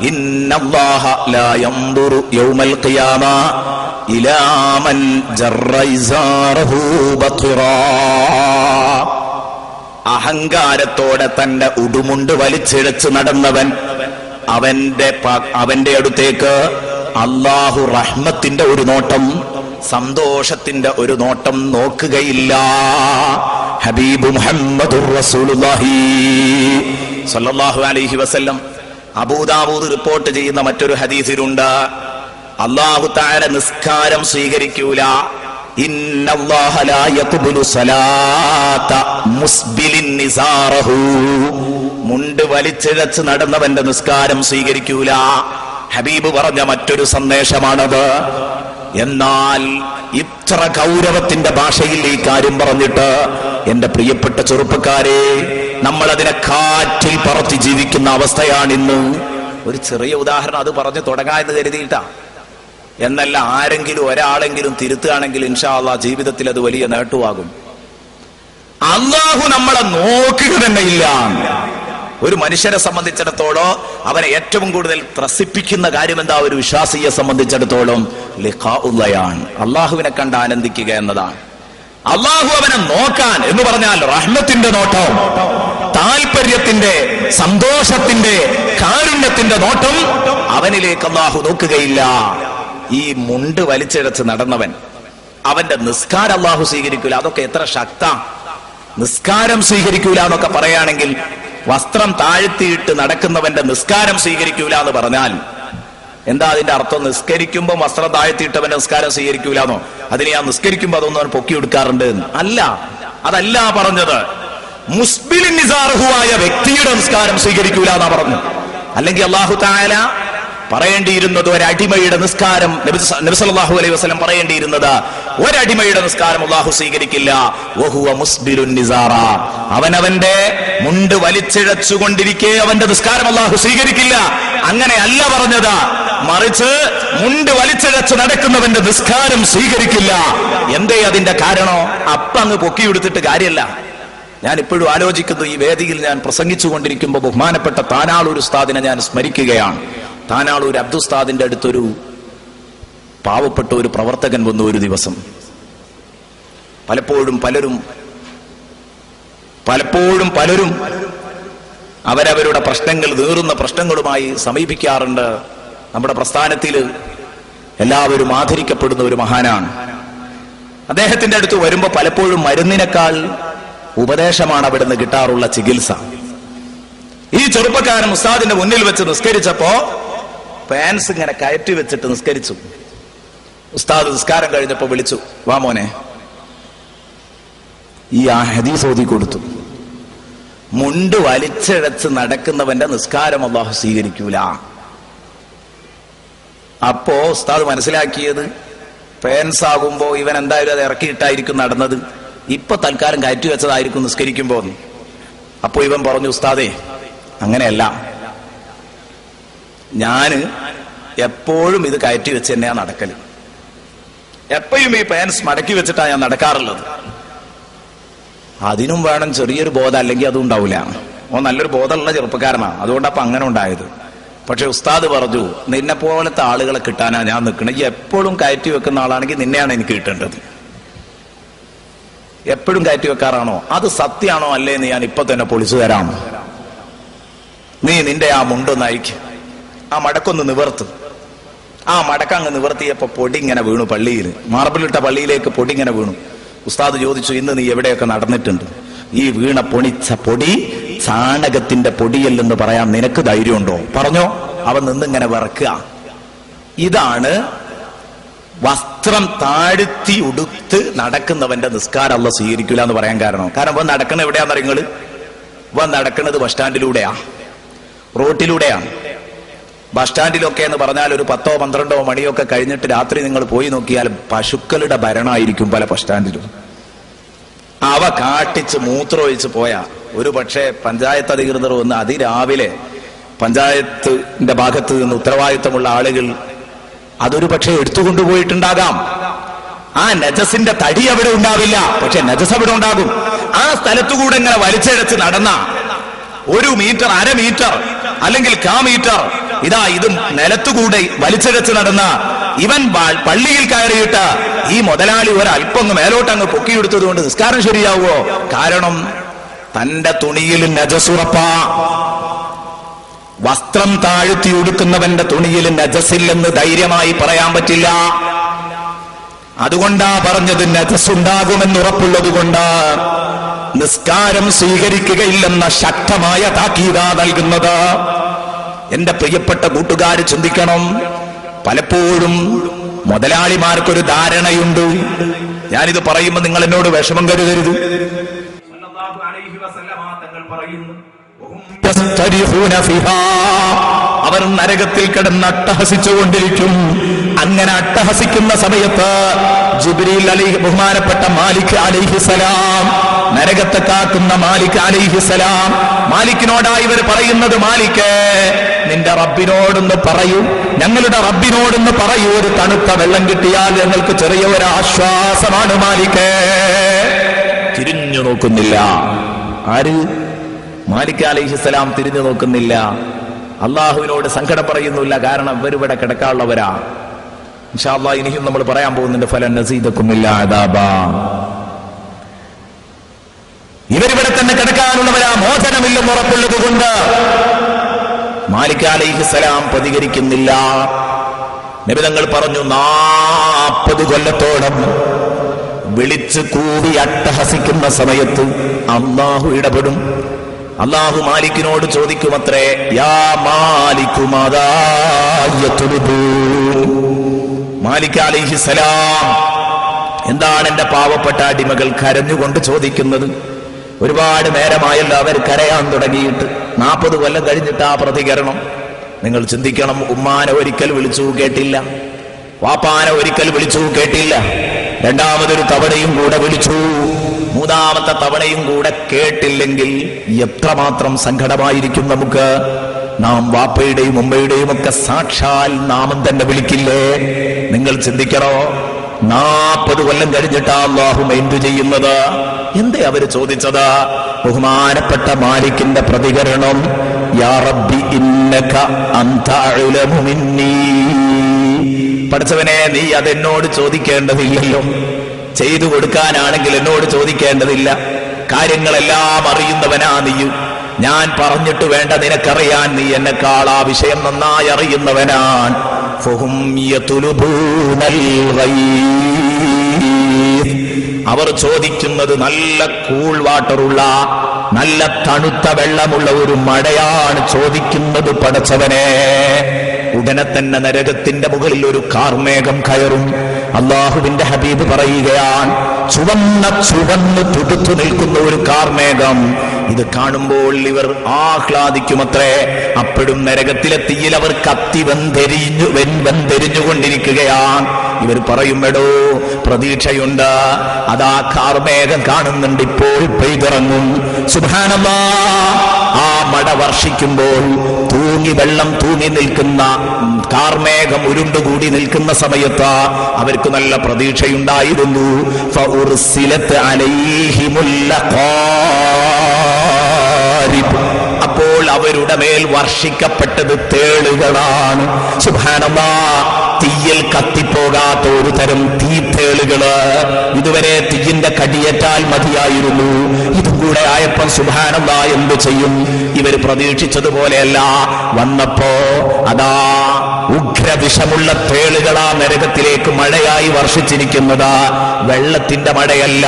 [SPEAKER 1] ഇന്നല്ലാഹ ലാ യൻദുറു യൗമൽ ഖിയാമ ഇലാ മൻ ജറ ഇസാറഹു ബത്റാ. അഹങ്കാരത്തോടെ തന്റെ ഉടുമുണ്ട് വലിച്ചിഴച്ച് നടന്നവൻ, അവന്റെ അടുത്തേക്ക് അല്ലാഹു റഹ്മത്തിന്റെ ഒരു നോട്ടം, സന്തോഷത്തിന്റെ ഒരു നോട്ടം നോക്കുകയില്ല. ഹബീബ് മുഹമ്മദുർ റസൂലുള്ളാഹി സ്വല്ലല്ലാഹു അലൈഹി വസല്ലം. അബൂദാവൂദ് റിപ്പോർട്ട് ചെയ്യുന്ന മറ്റൊരു ഹദീസിലുണ്ട്, അല്ലാഹു തആല നിസ്കാരം സ്വീകരിക്കൂല. ഇന്നല്ലാഹ ലാ യഖ്ബുലു സലാത്ത മുസ്ബിലിൻ നിസാറഹു. മുണ്ട് വലിച്ചിഴച്ച് നടന്നവന്റെ നിസ്കാരം സ്വീകരിക്കൂല. ഹബീബ് പറഞ്ഞ മറ്റൊരു സന്ദേശമാണത്. എന്നാൽ ഇത്ര ഗൗരവത്തിന്റെ ഭാഷയിൽ ഈ കാര്യം പറഞ്ഞിട്ട്, എന്റെ പ്രിയപ്പെട്ട ചെറുപ്പക്കാരെ, നമ്മൾ അതിനെ കാറ്റിൽ പറത്തി ജീവിക്കുന്ന അവസ്ഥയാണിന്ന്. ഒരു ചെറിയ ഉദാഹരണം അത് പറഞ്ഞു തുടങ്ങാമെന്ന് കരുതിയിട്ടാ. എന്നല്ല, ആരെങ്കിലും ഒരാളെങ്കിലും തിരുത്തുകയാണെങ്കിൽ ഇൻഷാ അല്ലാഹ് ജീവിതത്തിൽ അത് വലിയ നേട്ടമാകും. അല്ലാഹു നമ്മളെ നോക്കുക തന്നെ ഇല്ല. ഒരു മനുഷ്യനെ സംബന്ധിച്ചിടത്തോളം അവനെ ഏറ്റവും കൂടുതൽ ത്രസിപ്പിക്കുന്ന കാര്യം എന്താ? ഒരു വിശ്വാസിയെ സംബന്ധിച്ചിടത്തോളം ലിഖാഉല്ലാഹ്, അള്ളാഹുവിനെ കണ്ട് ആനന്ദിക്കുക എന്നതാണ്. അള്ളാഹു അവനെ നോക്കാൻ എന്ന് പറഞ്ഞാൽ റഹ്മത്തിന്റെ നോട്ടം, താല്പര്യത്തിന്റെ, സന്തോഷത്തിന്റെ, കാരുണ്യത്തിന്റെ നോട്ടം അവനിലേക്ക് അള്ളാഹു നോക്കുകയില്ല. ഈ മുണ്ട് വലിച്ചിഴച്ച് നടന്നവൻ, അവന്റെ നിസ്കാരം അള്ളാഹു സ്വീകരിക്കൂല. അതൊക്കെ എത്ര ശക്ത! നിസ്കാരം സ്വീകരിക്കൂല എന്നൊക്കെ പറയുകയാണെങ്കിൽ, വസ്ത്രം താഴ്ത്തിയിട്ട് നടക്കുന്നവന്റെ നിസ്കാരം സ്വീകരിക്കൂല എന്ന് പറഞ്ഞാൽ എന്താ അതിന്റെ അർത്ഥം? നിസ്കരിക്കുമ്പോൾ വസ്ത്രം താഴ്ത്തിയിട്ടവന്റെ നിസ്കാരം സ്വീകരിക്കൂലെന്നോ? അതിന് ഞാൻ നിസ്കരിക്കുമ്പോ അതൊന്നും അവൻ പൊക്കി എടുക്കാറുണ്ട് അല്ല, അതല്ല പറഞ്ഞത്. മുസ്ബിലിൻ നിസാറുഹുവായ വ്യക്തിയുടെ നിസ്കാരം സ്വീകരിക്കൂല എന്നാ പറഞ്ഞു. അല്ലെങ്കിൽ അല്ലാഹു തആല പറയേണ്ടിയിരുന്നത് ഒരടിമയുടെ നിസ്കാരം, നബി സല്ലല്ലാഹു അലൈഹി വസല്ലം പറയേണ്ടിയിരുന്നത് ഒരടിമയുടെ നിസ്കാരം അല്ലാഹു സ്വീകരിക്കില്ല. വഹുവ മുസ്ബിലുൻ നിസാറ. അവനവന്റെ മുണ്ട് വലിച്ചിഴച്ചുകൊണ്ടിരിക്കെ അവന്റെ നിസ്കാരം അല്ലാഹു സ്വീകരിക്കില്ല. അങ്ങനെയല്ല പറഞ്ഞത്. മറിച്ച് മുണ്ട് വലിച്ചിഴച്ച് നടക്കുന്നവന്റെ നിസ്കാരം സ്വീകരിക്കില്ല. എന്തേ അതിന്റെ കാരണോ? അങ്ങ് പൊക്കിയെടുത്തിട്ട് കാര്യമല്ല. ഞാൻ ഇപ്പോഴും ആലോചിക്കുന്നു, ഈ വേദിയിൽ ഞാൻ പ്രസംഗിച്ചു കൊണ്ടിരിക്കുമ്പോൾ ബഹുമാനപ്പെട്ട താനാളൂർ ഉസ്താദിനെ ഞാൻ സ്മരിക്കുകയാണ്. താനാളൂർ അബ്ദുസ്താദിന്റെ അടുത്തൊരു പാവപ്പെട്ട ഒരു പ്രവർത്തകൻ വന്നു ഒരു ദിവസം. പലപ്പോഴും പലരും അവരവരുടെ പ്രശ്നങ്ങൾ, നീറുന്ന പ്രശ്നങ്ങളുമായി സമീപിക്കാറുണ്ട്. നമ്മുടെ പ്രസ്ഥാനത്തിൽ എല്ലാവരും ആദരിക്കപ്പെടുന്ന ഒരു മഹാനാണ്. അദ്ദേഹത്തിന്റെ അടുത്ത് വരുമ്പോ പലപ്പോഴും മരുന്നിനേക്കാൾ ഉപദേശമാണ് അവിടുന്ന് കിട്ടാറുള്ള ചികിത്സ. ഈ ചെറുപ്പക്കാരൻ ഉസ്താദിന്റെ മുന്നിൽ വെച്ച് നിസ്കരിച്ചപ്പോ പാൻസ് ഇങ്ങനെ കയറ്റി വെച്ചിട്ട് നിസ്കരിച്ചു. ഉസ്താദ് നിസ്കാരം കഴിഞ്ഞപ്പോ വിളിച്ചു, വാ മോനെ, ഈ ഹദീസ് ഓതി കൊടുത്തു. മുണ്ട് വലിച്ചിഴച്ച് നടക്കുന്നവന്റെ നിസ്കാരം അല്ലാഹു സ്വീകരിക്കൂല. അപ്പോ ഉസ്താദ് മനസ്സിലാക്കിയത്, പാൻസ് ആകുമ്പോ ഇവൻ എന്തായാലും അത് ഇറക്കിയിട്ടായിരിക്കും നടന്നത്, ഇപ്പൊ തൽക്കാലം കയറ്റി വെച്ചതായിരിക്കും നിസ്കരിക്കുമ്പോ. അപ്പൊ ഇവൻ പറഞ്ഞു, ഉസ്താദേ അങ്ങനെയല്ല, ഞാന് എപ്പോഴും ഇത് കയറ്റി വെച്ച് തന്നെയാ നടക്കല്, എപ്പോഴും ഈ പാൻസ് മടക്കി വെച്ചിട്ടാ ഞാൻ നടക്കാറുള്ളത്. അതിനും വേണം ചെറിയൊരു ബോധം, അല്ലെങ്കിൽ അതും ഉണ്ടാവില്ല. ഓ നല്ലൊരു ബോധമുള്ള ചെറുപ്പക്കാരനാണ്, അതുകൊണ്ടപ്പം അങ്ങനെ ഉണ്ടായത്. പക്ഷെ ഉസ്താദ് പറഞ്ഞു, നിന്നെ പോലത്തെ ആളുകളെ കിട്ടാനാ ഞാൻ നിൽക്കണേ. ഈ എപ്പോഴും കയറ്റി വെക്കുന്ന ആളാണെങ്കിൽ നിന്നെയാണ് എനിക്ക് കിട്ടേണ്ടത്. എപ്പോഴും കയറ്റി വെക്കാറാണോ? അത് സത്യമാണോ അല്ലേന്ന് ഞാൻ ഇപ്പൊ തന്നെ പൊളിച്ചു തരാം. നീ നിന്റെ ആ മുണ്ടൊന്ന് അയക്ക്, ആ മടക്കൊന്ന് നിവർത്ത്. ആ മടക്കങ്ങ് നിവർത്തിയപ്പോ പൊടി ഇങ്ങനെ വീണു. പള്ളിയിൽ മാർബിളിട്ട പള്ളിയിലേക്ക് പൊടി ഇങ്ങനെ വീണു. ഉസ്താദ് ചോദിച്ചു, ഇന്ന് നീ എവിടെയൊക്കെ നടന്നിട്ടുണ്ട്? ഈ വീണ പൊണിച്ച പൊടി ചാണകത്തിന്റെ പൊടിയല്ലെന്ന് പറയാൻ നിനക്ക് ധൈര്യമുണ്ടോ? പറഞ്ഞോ. അവൻ നിന്നിങ്ങനെ വിറക്കുക. ഇതാണ് വസ്ത്രം താഴ്ത്തി ഉടുത്ത് നടക്കുന്നവന്റെ നിസ്കാരം അല്ലാഹു സ്വീകരിക്കില്ല എന്ന് പറയാൻ കാരണം. അവൻ നടക്കുന്നത് എവിടെയാന്ന് അറിയുന്നത്? അവൻ നടക്കുന്നത് ബസ് സ്റ്റാൻഡിലൂടെയാ, റോട്ടിലൂടെയാണ്. ബസ് സ്റ്റാൻഡിലൊക്കെ എന്ന് പറഞ്ഞാൽ ഒരു 10-12 മണിയൊക്കെ കഴിഞ്ഞിട്ട് രാത്രി നിങ്ങൾ പോയി നോക്കിയാൽ പശുക്കളുടെ ഭരണമായിരിക്കും പല ബസ് സ്റ്റാൻഡിലും. അവ കാട്ടിച്ച് മൂത്രമൊഴിച്ച് പോയാ ഒരു പക്ഷേ പഞ്ചായത്ത് അധികൃതർ വന്ന് അതിരാവിലെ പഞ്ചായത്തിന്റെ ഭാഗത്ത് നിന്ന് ഉത്തരവാദിത്തമുള്ള ആളുകൾ അതൊരു പക്ഷേ എടുത്തുകൊണ്ടുപോയിട്ടുണ്ടാകാം. ആ നജസിന്റെ തടി അവിടെ ഉണ്ടാവില്ല, പക്ഷെ നജസ് അവിടെ ഉണ്ടാകും. ആ സ്ഥലത്തുകൂടെ ഇങ്ങനെ വലിച്ചഴച്ച് നടന്ന 1 മീറ്റർ, 1/2 മീറ്റർ അല്ലെങ്കിൽ 1/4 മീറ്റർ ഇതാ ഇത് നിലത്തുകൂടെ വലിച്ചഴച്ച് നടന്ന ഇവൻ പള്ളിയിൽ കയറിയിട്ട് ഈ മുതലാളി ഒരല്പം മേലോട്ടങ്ങ് പൊക്കിയെടുത്തത് കൊണ്ട് നിസ്കാരം ശരിയാവോ? കാരണം തന്റെ തുണിയിൽ നജസുറപ്പാ. വസ്ത്രം താഴ്ത്തി ഉടുക്കുന്നവന്റെ തുണിയിൽ നജസില്ലെന്ന് ധൈര്യമായി പറയാൻ പറ്റില്ല. അതുകൊണ്ടാ പറഞ്ഞത് നജസുണ്ടാകുമെന്ന് ഉറപ്പുള്ളത് കൊണ്ട് നിസ്കാരം സ്വീകരിക്കുകയില്ലെന്ന ശക്തമായ താക്കീതാ നൽകുന്നത്. എന്റെ പ്രിയപ്പെട്ട കൂട്ടുകാർ ചിന്തിക്കണം. പലപ്പോഴും മുതലാളിമാർക്കൊരു ധാരണയുണ്ട്. ഞാനിത് പറയുമ്പോൾ നിങ്ങൾ എന്നോട് വിഷമം കരുതരുത്. അവർ നരകത്തിൽ കിടന്ന് അട്ടഹസിച്ചുകൊണ്ടിരിക്കും. അങ്ങനെ അട്ടഹസിക്കുന്ന സമയത്ത് ജിബ്രീൽ ബഹുമാനപ്പെട്ട മാലിക് അലൈഹിസലാം, നരകത്തെ കാക്കുന്ന മാലിക് അലൈഹിസലാം, മാലിക്കിനോടായി ഇവർ പറയുന്നത്, മാലിക് നിന്റെ റബ്ബിനോടൊന്ന് പറയൂ, ഞങ്ങളുടെ റബ്ബിനോടൊന്ന് പറയൂ, ഒരു തണുത്ത വെള്ളം കിട്ടിയാൽ ഞങ്ങൾക്ക് ചെറിയ ഒരു ആശ്വാസമാണ് മാലിക്. തിരിഞ്ഞു നോക്കുന്നില്ല. ആര്? മാലിക് അലൈഹിസ്സലാം തിരിഞ്ഞു നോക്കുന്നില്ല. അള്ളാഹുവിനോട് സങ്കടം പറയുന്നില്ല. കാരണം ഇവരിവിടെ കിടക്കാനുള്ളവരാ. ഇൻഷാ അല്ലാഹ് ഇനിയും നമ്മൾ പറയാൻ പോകുന്നുണ്ട്, ഫലൻ നസീദകും ഇല്ലാ അദാബാ. ഇവരിവിടെ തന്നെ കിടക്കാനുള്ളവരാ, മോചനമില്ലെന്ന് ഉറപ്പുള്ളത് കൊണ്ട് മാലിക് അലൈഹിസ്സലാം പ്രതികരിക്കുന്നില്ല. നബി തങ്ങൾ പറഞ്ഞു, 40 കൊല്ലത്തോളം വിളിച്ചു കൂവി അട്ടഹസിക്കുന്ന സമയത്ത് അല്ലാഹു ഇടപെടും. അല്ലാഹു മാലിക്കിനോട് ചോദിക്കുമത്രേ, യാ മാലികു മാദാ യത്ലുബൂ. മാലിക് അലൈഹിസ്സലാം, എന്താണ് എന്റെ പാവപ്പെട്ട അടിമകൾ കരഞ്ഞുകൊണ്ട് ചോദിക്കുന്നത്? ഒരുപാട് നേരമായല്ലോ അവർ കരയാൻ തുടങ്ങിയിട്ട്. 40 കൊല്ലം കഴിഞ്ഞിട്ട് ആ പ്രതികരണം. നിങ്ങൾ ചിന്തിക്കണം. ഉമ്മാനെ ഒരിക്കൽ വിളിച്ചു കേട്ടില്ല, വാപ്പാനെ ഒരിക്കൽ വിളിച്ചു കേട്ടില്ല, രണ്ടാമതൊരു തവണയും കൂടെ വിളിച്ചു, മൂന്നാമത്തെ തവണയും കൂടെ കേട്ടില്ലെങ്കിൽ എത്രമാത്രം സങ്കടമായിരിക്കും നമുക്ക്. നാം വാപ്പയുടെയും ഉമ്മയുടെയും ഒക്കെ സാക്ഷാൽ നാമം തന്നെ വിളിക്കില്ലേ? നിങ്ങൾ ചിന്തിക്കണോ? 40 കൊല്ലം കഴിഞ്ഞിട്ടാ അല്ലാഹു മൈൻഡ് ചെയ്യുന്നത്. എന്തേ അവര് ചോദിച്ചത്? ബഹുമാനപ്പെട്ട മാലിക്കിന്റെ പ്രതികരണം, യാ റബ്ബി ഇന്നക അൻത അഅലമു മിന്നീ. പഠിച്ചവനെ, നീ അതെന്നോട് ചോദിക്കേണ്ടതില്ലല്ലോ. ചെയ്തു കൊടുക്കാനാണെങ്കിൽ എന്നോട് ചോദിക്കേണ്ടതില്ല. കാര്യങ്ങളെല്ലാം അറിയുന്നവനാ നീ. ഞാൻ പറഞ്ഞിട്ട് വേണ്ട നിനക്കറിയാൻ, നീ എന്നെക്കാൾ ആ വിഷയം നന്നായി അറിയുന്നവനാണ്. ഫഹും യത്ലുബൂനൽ ഗൈസ്. അവർ ചോദിക്കുന്നത് നല്ല കൂൾ വാട്ടറുള്ള, നല്ല തണുത്ത വെള്ളമുള്ള ഒരു മഴയാണ് ചോദിക്കുന്നത്. പടച്ചവനെ, ഉടനെ തന്നെ നരകത്തിന്റെ മുകളിൽ ഒരു കാർമേഘം കയറും. അല്ലാഹുവിന്റെ ഹബീബ് പറയുകയാണ്, ചുവന്ന് തുടുത്തു നിൽക്കുന്ന ഒരു കാർമേഘം. ഇത് കാണുമ്പോൾ ഇവർ ആഹ്ലാദിക്കുമത്രേ. അപ്പോഴും നരകത്തിലെ തീയിൽ അവർ കത്തി വെന്തെരിഞ്ഞുകൊണ്ടിരിക്കുകയാണ്. ഇവർ പറയും, എടോ പ്രതീക്ഷയുണ്ട്, അതാ കാർമേഘം കാണുന്നുണ്ട്, ഇപ്പോൾ പെയ്തിറങ്ങും. സുബ്ഹാനല്ലാഹ്. ആ മഴ വർഷിക്കുമ്പോൾ വെള്ളം തൂങ്ങി നിൽക്കുന്ന കാർമേഘം ഉരുണ്ടുകൂടി നിൽക്കുന്ന സമയത്ത് അവർക്ക് നല്ല പ്രതീക്ഷയുണ്ടായിരുന്നു. ഫഉർസിലത് അലൈഹിമുൽ ലഖാരിബ്, അപ്പോൾ അവരുടെ മേൽ വർഷിക്കപ്പെട്ടത് തേളുകളാണ്. സുബ്ഹാനല്ലാഹ്, തീയിൽ കത്തിപ്പോകാത്ത ഒരു തരം തീത്തേളുകള്. ഇതുവരെ തീയിന്റെ കടിയേറ്റാൽ മതിയായിരുന്നു, ഇതും കൂടെ ആയപ്പം സുബ്ഹാനല്ലാഹ് എന്ത് ചെയ്യും? ഇവർ പ്രതീക്ഷിച്ചതുപോലെയല്ല. വന്നപ്പോ അതാ ഉഗ്രവിഷമുള്ള തേളുകളാ നരകത്തിലേക്ക് മഴയായി വർഷിച്ചിരിക്കുന്നത്. വെള്ളത്തിന്റെ മഴയല്ല,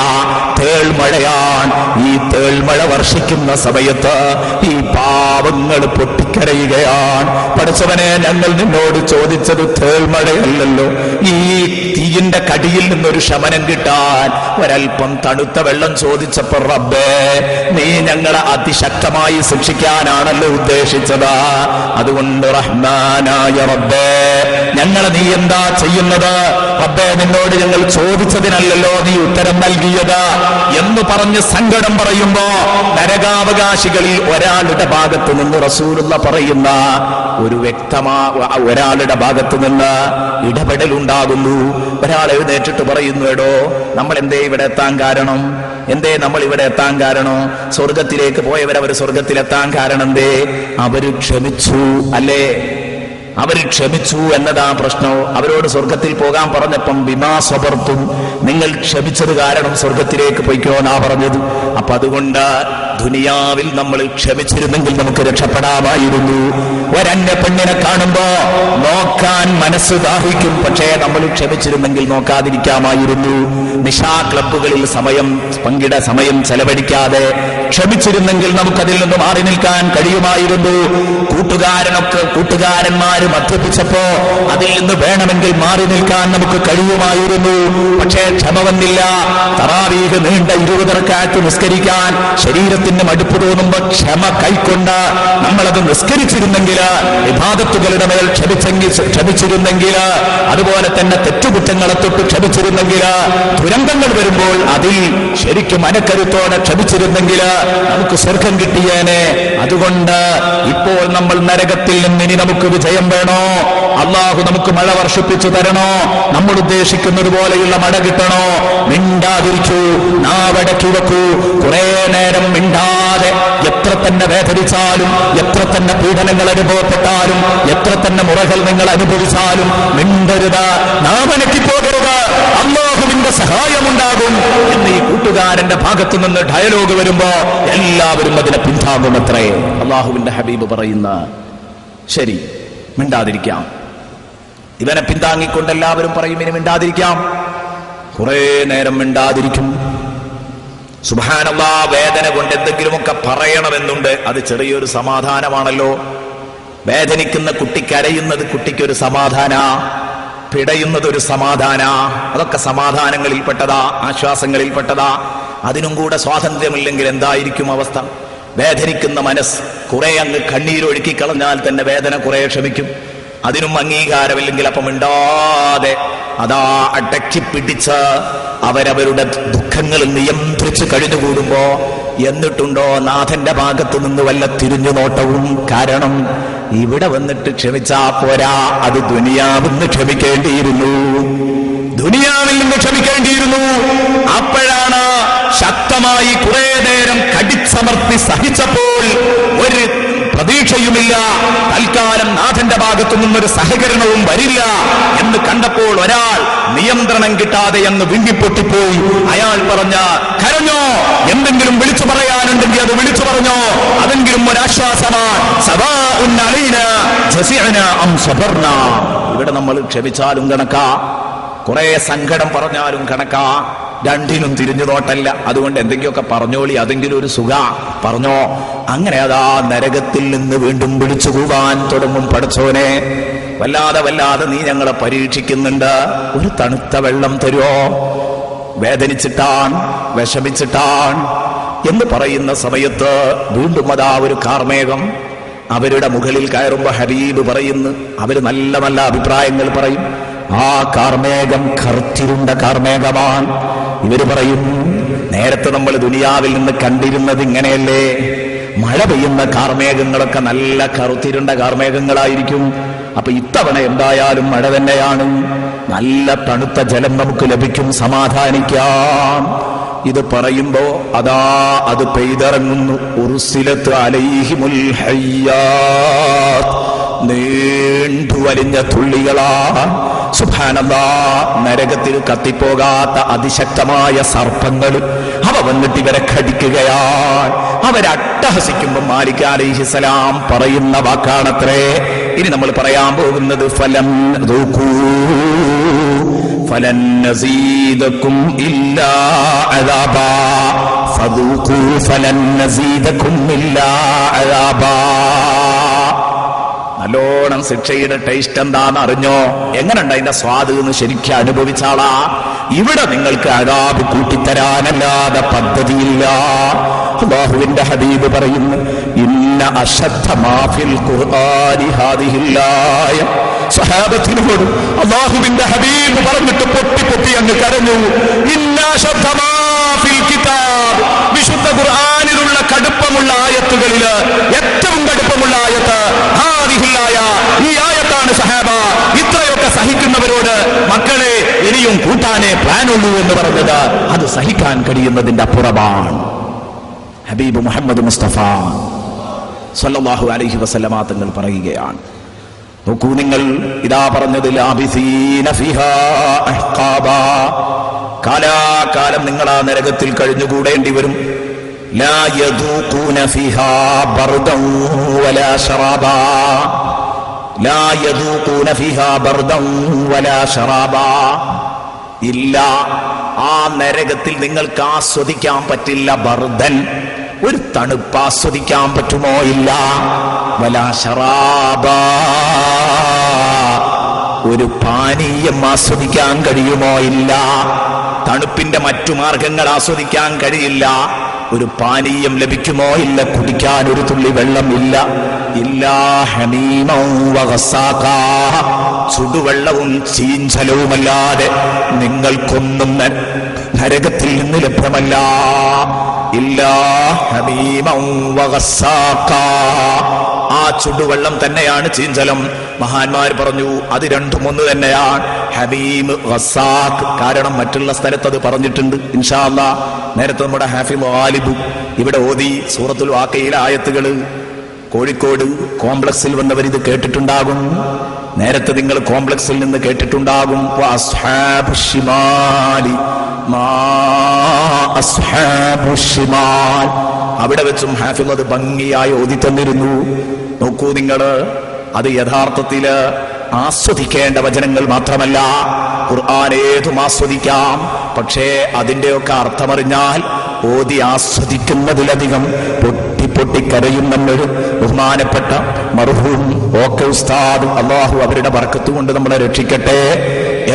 [SPEAKER 1] തേൾമഴയാണ്. ഈ തേൾമഴ വർഷിക്കുന്ന സമയത്ത് ഈ പാവങ്ങൾ പൊട്ടിക്കരയുകയാണ്. പഠിച്ചവനെ, ഞങ്ങൾ നിന്നോട് ചോദിച്ചത് തേൾമഴയല്ലല്ലോ, ഈ തീയിന്റെ കടിയിൽ നിന്നൊരു ശമനം കിട്ടാൻ ഒരൽപ്പം തണുത്ത വെള്ളം ചോദിച്ചപ്പോൾ റബ്ബേ, നീ ഞങ്ങളെ അതിശക്തമായി ശിക്ഷിക്കാനാണല്ലോ ഉദ്ദേശിച്ചത്. അതുകൊണ്ട് റഹ്മാനായ റബ്ബേ, ഞങ്ങളെ നീ എന്താ ചെയ്യുന്നത്? റബ്ബേ, നിന്നോട് ഞങ്ങൾ ചോദിച്ചതിനല്ലല്ലോ നീ ഉത്തരം നൽകിയത് എന്ന് പറഞ്ഞ് സങ്കടം പറയുമ്പോ നരകാവകാശികളിൽ ഒരാളുടെ ഭാഗത്ത് നിന്ന് റസൂലുള്ള പറയുന്ന ഒരു ഒരാളുടെ ഭാഗത്ത് നിന്ന് ഇടപെടലുണ്ടാകുന്നു. ഒരാൾ എഴുന്നേറ്റിട്ട് പറയുന്നു, എടോ, നമ്മൾ എന്തേ ഇവിടെ എത്താൻ കാരണം? എന്തേ നമ്മൾ ഇവിടെ എത്താൻ കാരണം? സ്വർഗത്തിലേക്ക് പോയവരവർ സ്വർഗത്തിലെത്താൻ കാരണം എന്തേ? അവര് ക്ഷമിച്ചു അല്ലേ? അവർ ക്ഷമിച്ചു എന്നതാ പ്രശ്നം. അവരോട് സ്വർഗത്തിൽ പോകാൻ പറഞ്ഞപ്പം ബിമാ സബർത്തും, നിങ്ങൾ ക്ഷമിച്ചത് കാരണം സ്വർഗത്തിലേക്ക് പോയിക്കോന്നാ പറഞ്ഞത്. അപ്പൊ അതുകൊണ്ട് ദുനിയാവിൽ നമ്മൾ ക്ഷമിച്ചിരുന്നെങ്കിൽ നമുക്ക് രക്ഷപ്പെടാമായിരുന്നു. ഒരന്യ പെണ്ണിനെ കാണുമ്പോ നോക്കാൻ മനസ്സ് ദാഹിക്കും, പക്ഷേ നമ്മൾ ക്ഷമിച്ചിരുന്നെങ്കിൽ നോക്കാതിരിക്കാമായിരുന്നു. നിശാ ക്ലബുകളിൽ സമയം ചെലവഴിക്കാതെ ക്ഷമിച്ചിരുന്നെങ്കിൽ നമുക്കതിൽ നിന്ന് മാറി നിൽക്കാൻ കഴിയുമായിരുന്നു. കൂട്ടുകാരന്മാര് മദ്യപിച്ചപ്പോ അതിൽ നിന്ന് വേണമെങ്കിൽ മാറി നിൽക്കാൻ നമുക്ക് കഴിയുമായിരുന്നു. പക്ഷേ ക്ഷമ വന്നില്ല. തറാവീഹ് നീണ്ട 20 റക്അത്ത് നിസ്കരിക്കാൻ ശരീരത്തിന് മടുപ്പ് തോന്നുമ്പോ ക്ഷമ കൈക്കൊണ്ട് നമ്മളത് നിസ്കരിച്ചിരുന്നെങ്കിൽ, ഇബാദത്തുകളുടെ മേൽ ക്ഷമിച്ചിരുന്നെങ്കിൽ, അതുപോലെ തന്നെ തെറ്റുകുറ്റങ്ങളെ തൊട്ട് ക്ഷമിച്ചിരുന്നെങ്കിൽ, ദുരന്തങ്ങൾ വരുമ്പോൾ അതിൽ ശരിക്കും മനക്കരുത്തോടെ ക്ഷമിച്ചിരുന്നെങ്കിൽ നമുക്ക് സ്വർഗം കിട്ടിയേനെ. അതുകൊണ്ട് ഇപ്പോൾ നമ്മൾ നരകത്തിൽ നിന്ന് ഇനി നമുക്ക് വിജയം വേണോ? അള്ളാഹു നമുക്ക് മഴ വർഷിപ്പിച്ചു തരണോ? നമ്മൾ ഉദ്ദേശിക്കുന്നത് പോലെയുള്ള മഴ കിട്ടണോ? മിണ്ടാതിരിക്കൂ, നാവടക്കി വെക്കൂ. കുറെ നേരം മിണ്ടാതെ എത്ര തന്നെ വേദനിച്ചാലും, എത്ര തന്നെ പീഡനങ്ങൾ അനുഭവപ്പെട്ടാലും, എത്ര തന്നെ മുറകൾ നിങ്ങൾ അനുഭവിച്ചാലും മിണ്ടരുത്, നാവനക്കി പോകരുത്. അള്ളാഹുവിന്റെ സഹായമുണ്ടാകും എന്ന് ഈ കൂട്ടുകാരന്റെ ഭാഗത്തു നിന്ന് ഡയലോഗ് വരുമ്പോ എല്ലാവരും അതിനെ പിന്താങ്ങുമത്രേ. അള്ളാഹുവിന്റെ ഹബീബ് പറയുന്ന ശരി, മിണ്ടാതിരിക്കാം. ഇവനെ പിന്താങ്ങിക്കൊണ്ട് എല്ലാവരും പറയും ഇനി മിണ്ടാതിരിക്കാം. കുറെ നേരം മിണ്ടാതിരിക്കും. സുബ്ഹാനല്ലാഹ്, വേദന കൊണ്ട് എന്തെങ്കിലുമൊക്കെ പറയണമെന്നുണ്ട്. അത് ചെറിയൊരു സമാധാനമാണല്ലോ. വേദനിക്കുന്ന കുട്ടി കരയുന്നത് കുട്ടിക്കൊരു സമാധാന, പിടയുന്നത് ഒരു സമാധാന. അതൊക്കെ സമാധാനങ്ങളിൽപ്പെട്ടതാ, ആശ്വാസങ്ങളിൽപ്പെട്ടതാ. അതിനും കൂടെ സ്വാതന്ത്ര്യമില്ലെങ്കിൽ എന്തായിരിക്കും അവസ്ഥ? വേദനിക്കുന്ന മനസ്സ് കുറെ അങ്ങ് കണ്ണീരൊഴുക്കി കളഞ്ഞാൽ തന്നെ വേദന കുറെ ക്ഷമിക്കും. അതിനും അംഗീകാരമില്ലെങ്കിൽ അപ്പം മിണ്ടാതെ അതാ അടക്കി പിടിച്ച് അവരവരുടെ ദുഃഖങ്ങൾ നിയന്ത്രിച്ച് കഴിഞ്ഞുകൂടുമ്പോ എന്നിട്ടുണ്ടോ നാഥന്റെ ഭാഗത്ത് നിന്ന് വല്ല തിരിഞ്ഞു നോട്ടവും? കാരണം ഇവിടെ വന്നിട്ട് ക്ഷമിച്ചാ പോരാ, അത് ദുനിയാവിൽ നിന്ന് ക്ഷമിക്കേണ്ടിയിരുന്നു. ദുനിയാവിൽ നിന്ന് ക്ഷമിക്കേണ്ടിയിരുന്നു. അപ്പോഴാണ് ശക്തമായി കുറെ നേരം കടിച്ചമർത്തി സഹിച്ചപ്പോൾ ഒരു പ്രതീക്ഷയുമില്ല, തൽക്കാലം നാഥന്റെ ഭാഗത്തു നിന്നൊരു സഹകരണവും വരില്ല എന്ന് കണ്ടപ്പോൾ ഒരാൾ നിയന്ത്രണം കിട്ടാതെ എന്ന് വിങ്ങിപ്പൊട്ടിപ്പോയി. അയാൾ പറഞ്ഞ, കരഞ്ഞോ, എന്തെങ്കിലും വിളിച്ചു പറയാനുണ്ടെങ്കിൽ അത് വിളിച്ചു പറഞ്ഞോ, അതെങ്കിലും ഒരാശ്വാസമാണ്. സവാഉൻ അലൈനാ ജസിഅനാ അം സബർനാ. ഇവിടെ നമ്മൾ ക്ഷമിച്ചാലും കണക്കാ, കുറെ സങ്കടം പറഞ്ഞാലും കണക്കാ, രണ്ടിനും തിരിഞ്ഞു നോട്ടല്ല. അതുകൊണ്ട് എന്തെങ്കിലുമൊക്കെ പറഞ്ഞോളി, അതെങ്കിലും ഒരു സുഖ പറഞ്ഞോ. അങ്ങനെ അതാ നരകത്തിൽ നിന്ന് വീണ്ടും വിളിച്ചു കൂവാൻ തുടങ്ങും. പടച്ചോനെ, വല്ലാതെ നീ ഞങ്ങളെ പരീക്ഷിക്കുന്നുണ്ട്, ഒരു തണുത്ത വെള്ളം തരുമോ? വേദനിച്ചിട്ടാൻ, വിഷമിച്ചിട്ടാൻ എന്ന് പറയുന്ന സമയത്ത് വീണ്ടും അതാ ഒരു കാർമേഘം അവരുടെ മുകളിൽ കയറുമ്പോ ഹബീബ് പറയുന്നു, അവര് നല്ല നല്ല അഭിപ്രായങ്ങൾ പറയും. ആ കാർമേഘം കറുത്തിരുണ്ട കാർമേഘമാണ്. ഇവര് പറയും, നേരത്തെ നമ്മൾ ദുനിയാവിൽ നിന്ന് കണ്ടിരുന്നത് ഇങ്ങനെയല്ലേ? മഴ പെയ്യുന്ന കാർമേഘങ്ങളൊക്കെ നല്ല കറുത്തിരുണ്ട കാർമേഘങ്ങളായിരിക്കും. അപ്പൊ ഇത്തവണ എന്തായാലും മഴ തന്നെയാണ്. നല്ല തണുത്ത ജലം നമുക്ക് ലഭിക്കും, സമാധാനിക്കാം. ഇത് പറയുമ്പോ അതാ അത് പെയ്തിറങ്ങുന്നു. ഉർസിലത്ത് അലൈഹിമുൽ ഹയ്യാത്ത്, നീണ്ടു വലിഞ്ഞ തുള്ളികളാ. സുബ്ഹാനല്ലാഹ്, നരകത്തിൽ കത്തിപ്പോകാത്ത അതിശക്തമായ സർപ്പങ്ങൾ അവ വന്നിട്ട് ഇവരെ കടിക്കുകയാണ്. അവരട്ടഹസിക്കുമ്പോൾ മാലിക് അലൈഹിസ്സലാം പറയുന്ന വാക്കാണത്രേ. ഇനി നമ്മൾ പറയാൻ പോകുന്നത് ഫലം ഫലൻ നസീദകും ഇല്ലാ അദാബാ ഫദൂഖൂ ഫലൻ നസീദകും ഇല്ലാ അദാബാ. നല്ലോണം ശിക്ഷയുടെ ടേസ്റ്റ് എന്താന്ന് അറിഞ്ഞോ? എങ്ങനെയുണ്ട് അതിന്റെ സ്വാദ് എന്ന് ശരിക്കും അനുഭവിച്ചാളാ. ഇവിടെ നിങ്ങൾക്ക് അദാബ് കൂട്ടിത്തരാനല്ലാതെ പദ്ധതിയില്ല. അല്ലാഹുവിന്റെ ഹബീബ് പറയുന്നു, ഇന്ന അശദ്ദ മാ ഫിൽ ഖുർആനി ഹാദിഹിൽ ആയ. സ്വഹാബത്തിനോട് അല്ലാഹുവിന്റെ ഹബീബ് പറഞ്ഞിട്ട് പൊട്ടി പൊട്ടി അങ്ങ് കരഞ്ഞു. ഇന്ന അശദ്ദ മാ ഫിൽ കിതാബ്, വിശുദ്ധ ഖുർആനിലുള്ള കടുപ്പമുള്ള ആയത്തുകളില് ഏറ്റവും കടുപ്പമുള്ള ആയത്ത് ഹാദിഹിൽ ആയ, ഈ ആയത്താണ് സഹാബ. ഇത്രയൊക്കെ സഹിക്കുന്നവരോട് മക്കളെ ഇനിയും കൂട്ടാനേ പ്ലാനുള്ളൂ എന്ന് പറഞ്ഞത് അത് സഹിക്കാൻ കഴിയുന്നതിന്റെ അപ്പുറമാണ്. ഹബീബ് മുഹമ്മദ് മുസ്തഫ സല്ലല്ലാഹു അലൈഹി വസല്ലമ തങ്ങൾ പറയുകയാണ്, നോക്കൂ നിങ്ങൾ, ഇതാ പറഞ്ഞത് ലാബിസീന ഫിഹാ അഹ്ഖാബാ, കാലാകാലം നിങ്ങൾ ആ നരകത്തിൽ കഴിഞ്ഞുകൂടേണ്ടി വരും. ലാ യദൂഖൂന ഫിഹാ ബർദൻ വലാ ശറാബാ, ലാ യദൂഖൂന ഫിഹാ ബർദൻ വലാ ശറാബാ. ഇല്ല, ആ നരകത്തിൽ നിങ്ങൾക്ക് ആസ്വദിക്കാൻ പറ്റില്ല ബർദൻ, ഒരു തണുപ്പ് ആസ്വദിക്കാൻ പറ്റുമോ? ഇല്ല. വലാ ശറാബാ, ഒരു പാനീയം ആസ്വദിക്കാൻ കഴിയുമോ? ഇല്ല. തണുപ്പിന്റെ മറ്റു മാർഗങ്ങൾ ആസ്വദിക്കാൻ കഴിയില്ല. ഒരു പാനീയം ലഭിക്കുമോ? ഇല്ല. കുടിക്കാൻ ഒരു തുള്ളി വെള്ളം ഇല്ല. ഇല്ലാ ഹമീമൻ വഗസ്സാഖാ, ചുടുവെള്ളവും ചീഞ്ചലവുമല്ലാതെ നിങ്ങൾക്കൊന്നും നരകത്തിൽ നിന്ന് ലഭ്യമല്ല. ഇല്ലാ ഹമീമൻ വഗസ്സാഖാ, ആ ചുടുവെള്ളം തന്നെയാണ് ചീഞ്ചലം. മഹാന്മാർ പറഞ്ഞു അത് രണ്ടും ഒന്ന് തന്നെയാണ്, ഹമീം ഗസ്സാഖ്. കാരണം മറ്റുള്ള സ്ഥലത്ത് അത് പറഞ്ഞിട്ടുണ്ട്. ഇൻഷാ അല്ലാഹ് നേരത്തെ നമ്മുടെ ഹാഫിദ് ഗാലിബ് ഇവിടെ ഓതി സൂറത്തുൽ വാഖയിലെ ആയത്തുകൾ. കോഴിക്കോട് കോംപ്ലക്സിൽ വന്നവർ ഇത് കേട്ടിട്ടുണ്ടാകും. നേരത്തെ നിങ്ങൾ കോംപ്ലക്സിൽ നിന്ന് കേട്ടിട്ടുണ്ടാകും. വഅസ്ഹാബുശ് ശിമാലി മാ അസ്ഹാബുശ് ശിമാൽ, അവിടെ വെച്ചും ഹാഫിദ് അത് ഭംഗിയായി ഓതി തന്നിരുന്നു. നോക്കൂ നിങ്ങൾ, അത് യഥാർത്ഥത്തില് ആസ്വദിക്കേണ്ട വചനങ്ങൾ മാത്രമല്ല. ഖുർആൻ ഏതും ആസ്വദിക്കാം, പക്ഷേ അതിന്റെയൊക്കെ അർത്ഥമറിഞ്ഞാൽ ഓതി ആസ്വദിക്കുന്നതിലധികം പൊട്ടി പൊട്ടി കരയുന്നൊരു ബഹുമാനപ്പെട്ട മർഹൂം ഓക്കെ ഉസ്താദ്, അല്ലാഹു അവരുടെ ബർക്കത്ത് കൊണ്ട് നമ്മളെ രക്ഷിക്കട്ടെ,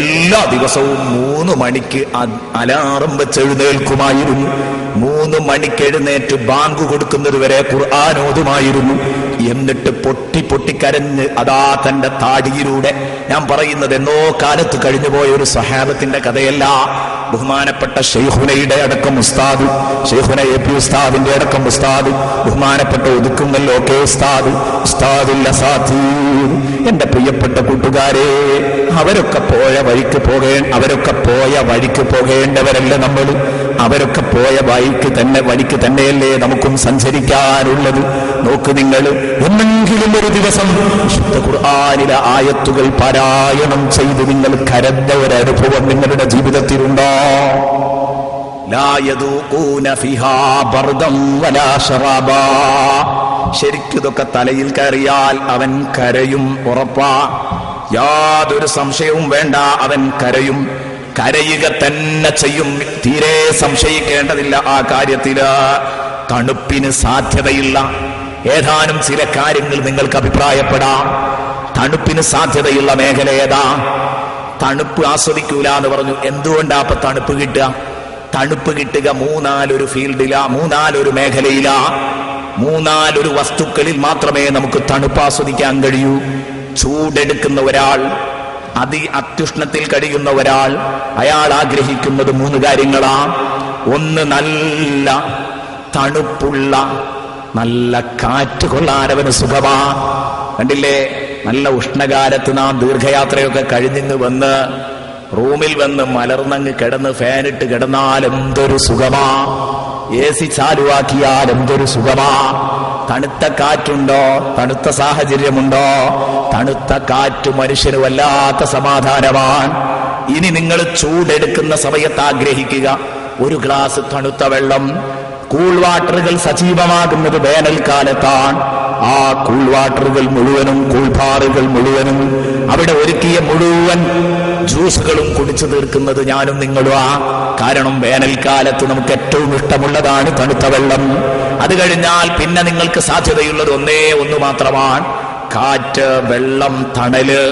[SPEAKER 1] എല്ലാ ദിവസവും 3 മണിക്ക് അലാറം വെച്ച് എഴുന്നേൽക്കുമായിരുന്നു. 3 മണിക്ക് എഴുന്നേറ്റ് ബാങ്ക് കൊടുക്കുന്നത് വരെ ഖുർആൻ ഓതുമായിരുന്നു. എന്നിട്ട് പൊട്ടി പൊട്ടി കരഞ്ഞ് അതാ തന്റെ താടിയിലൂടെ, ഞാൻ പറയുന്നത് എന്നോ കാലത്ത് കഴിഞ്ഞുപോയ ഒരു സ്വഹാബത്തിന്റെ കഥയല്ല, ബഹുമാനപ്പെട്ട ശൈഖുനയുടെ അടക്കം ഉസ്താദ്, ശൈഖുന എ പി ഉസ്താദിന്റെ അടക്കം ഉസ്താദ്, ബഹുമാനപ്പെട്ട ഒതുക്കുങ്ങൽ ഓക്കെ ഉസ്താദ്, ഉസ്താദുൽ അസാതീർ, എന്റെ പ്രിയപ്പെട്ട കൂട്ടുകാരെ, അവരൊക്കെ പോയ വഴിക്ക് പോകേണ്ടവരല്ല നമ്മൾ. അവരൊക്കെ പോയ വഴിക്ക് തന്നെയല്ലേ നമുക്കും സഞ്ചരിക്കാനുള്ളത്. നോക്ക് നിങ്ങൾ, എന്നെങ്കിലും ഒരു ദിവസം വിശുദ്ധ ഖുർആനിലെ ആയത്തുകൾ പാരായണം ചെയ്ത് നിങ്ങൾ കരഞ്ഞ ഒരനുഭവം നിങ്ങളുടെ ജീവിതത്തിലുണ്ടോ? ലാ യദൂഖൂന ഫിഹാ ബർദൻ വലാ ശറാബാ. ശരിക്കിതൊക്കെ തലയിൽ കയറിയാൽ അവൻ കരയും, ഉറപ്പാ, യാതൊരു സംശയവും വേണ്ട, അവൻ കരയും, കരയുക തന്നെ ചെയ്യും. തീരെ സംശയിക്കേണ്ടതില്ല ആ കാര്യത്തില്. തണുപ്പിന് സാധ്യതയില്ല ഏതാനും ചില കാര്യങ്ങൾ നിങ്ങൾക്ക് അഭിപ്രായപ്പെടാം. തണുപ്പിന് സാധ്യതയുള്ള മേഖല ഏതാ? തണുപ്പ് ആസ്വദിക്കൂല എന്ന് പറഞ്ഞു. എന്തുകൊണ്ടാ അപ്പൊ തണുപ്പ് കിട്ടുക? തണുപ്പ് കിട്ടുക 3-4 ഫീൽഡിലാ, 3-4 മേഖലയിലാ, 3-4 വസ്തുക്കളിൽ മാത്രമേ നമുക്ക് തണുപ്പ് ആസ്വദിക്കാൻ കഴിയൂ. ചൂടെടുക്കുന്ന ഒരാൾ, അത്യുഷ്ണത്തിൽ കഴിയുന്ന ഒരാൾ, അയാൾ ആഗ്രഹിക്കുന്നത് 3 കാര്യങ്ങളാ. ഒന്ന്, നല്ല തണുപ്പുള്ള നല്ല കാറ്റ് കൊള്ളാനവന് സുഖമാ. കണ്ടില്ലേ, നല്ല ഉഷ്ണകാലത്ത് നാം ദീർഘയാത്രയൊക്കെ കഴിഞ്ഞിങ്ങ് വന്ന് റൂമിൽ വന്ന് മലർന്നങ്ങ് കിടന്ന് ഫാനിട്ട് കിടന്നാൽ എന്തൊരു സുഖമാ. AC ചാലുവാക്കിയാൽ എന്തൊരു സുഖമാ. തണുത്ത കാറ്റുണ്ടോ, തണുത്ത സാഹചര്യമുണ്ടോ, തണുത്ത കാറ്റ് മനുഷ്യന് വല്ലാത്ത സമാധാനമാണ്. ഇനി നിങ്ങൾ ചൂടെടുക്കുന്ന സമയത്ത് ആഗ്രഹിക്കുക ഒരു ഗ്ലാസ് തണുത്ത വെള്ളം. കൂൾ വാട്ടറുകൾ സജീവമാകുന്നത് വേനൽക്കാലത്താണ്. ആ കൂൾ വാട്ടറുകൾ മുഴുവനും, കൂൾബാറുകൾ മുഴുവനും, അവിടെ ഒരുക്കിയ മുഴുവൻ ജ്യൂസുകളും കുടിച്ചു തീർക്കുന്നത് ഞാനും നിങ്ങളുമാ. കാരണം വേനൽക്കാലത്ത് നമുക്ക് ഏറ്റവും ഇഷ്ടമുള്ളതാണ് തണുത്ത വെള്ളം. അത് കഴിഞ്ഞാൽ പിന്നെ നിങ്ങൾക്ക് സാധ്യതയുള്ളത് ഒന്ന് മാത്രമാണ്: കാറ്റ്, വെള്ളം, തണല്.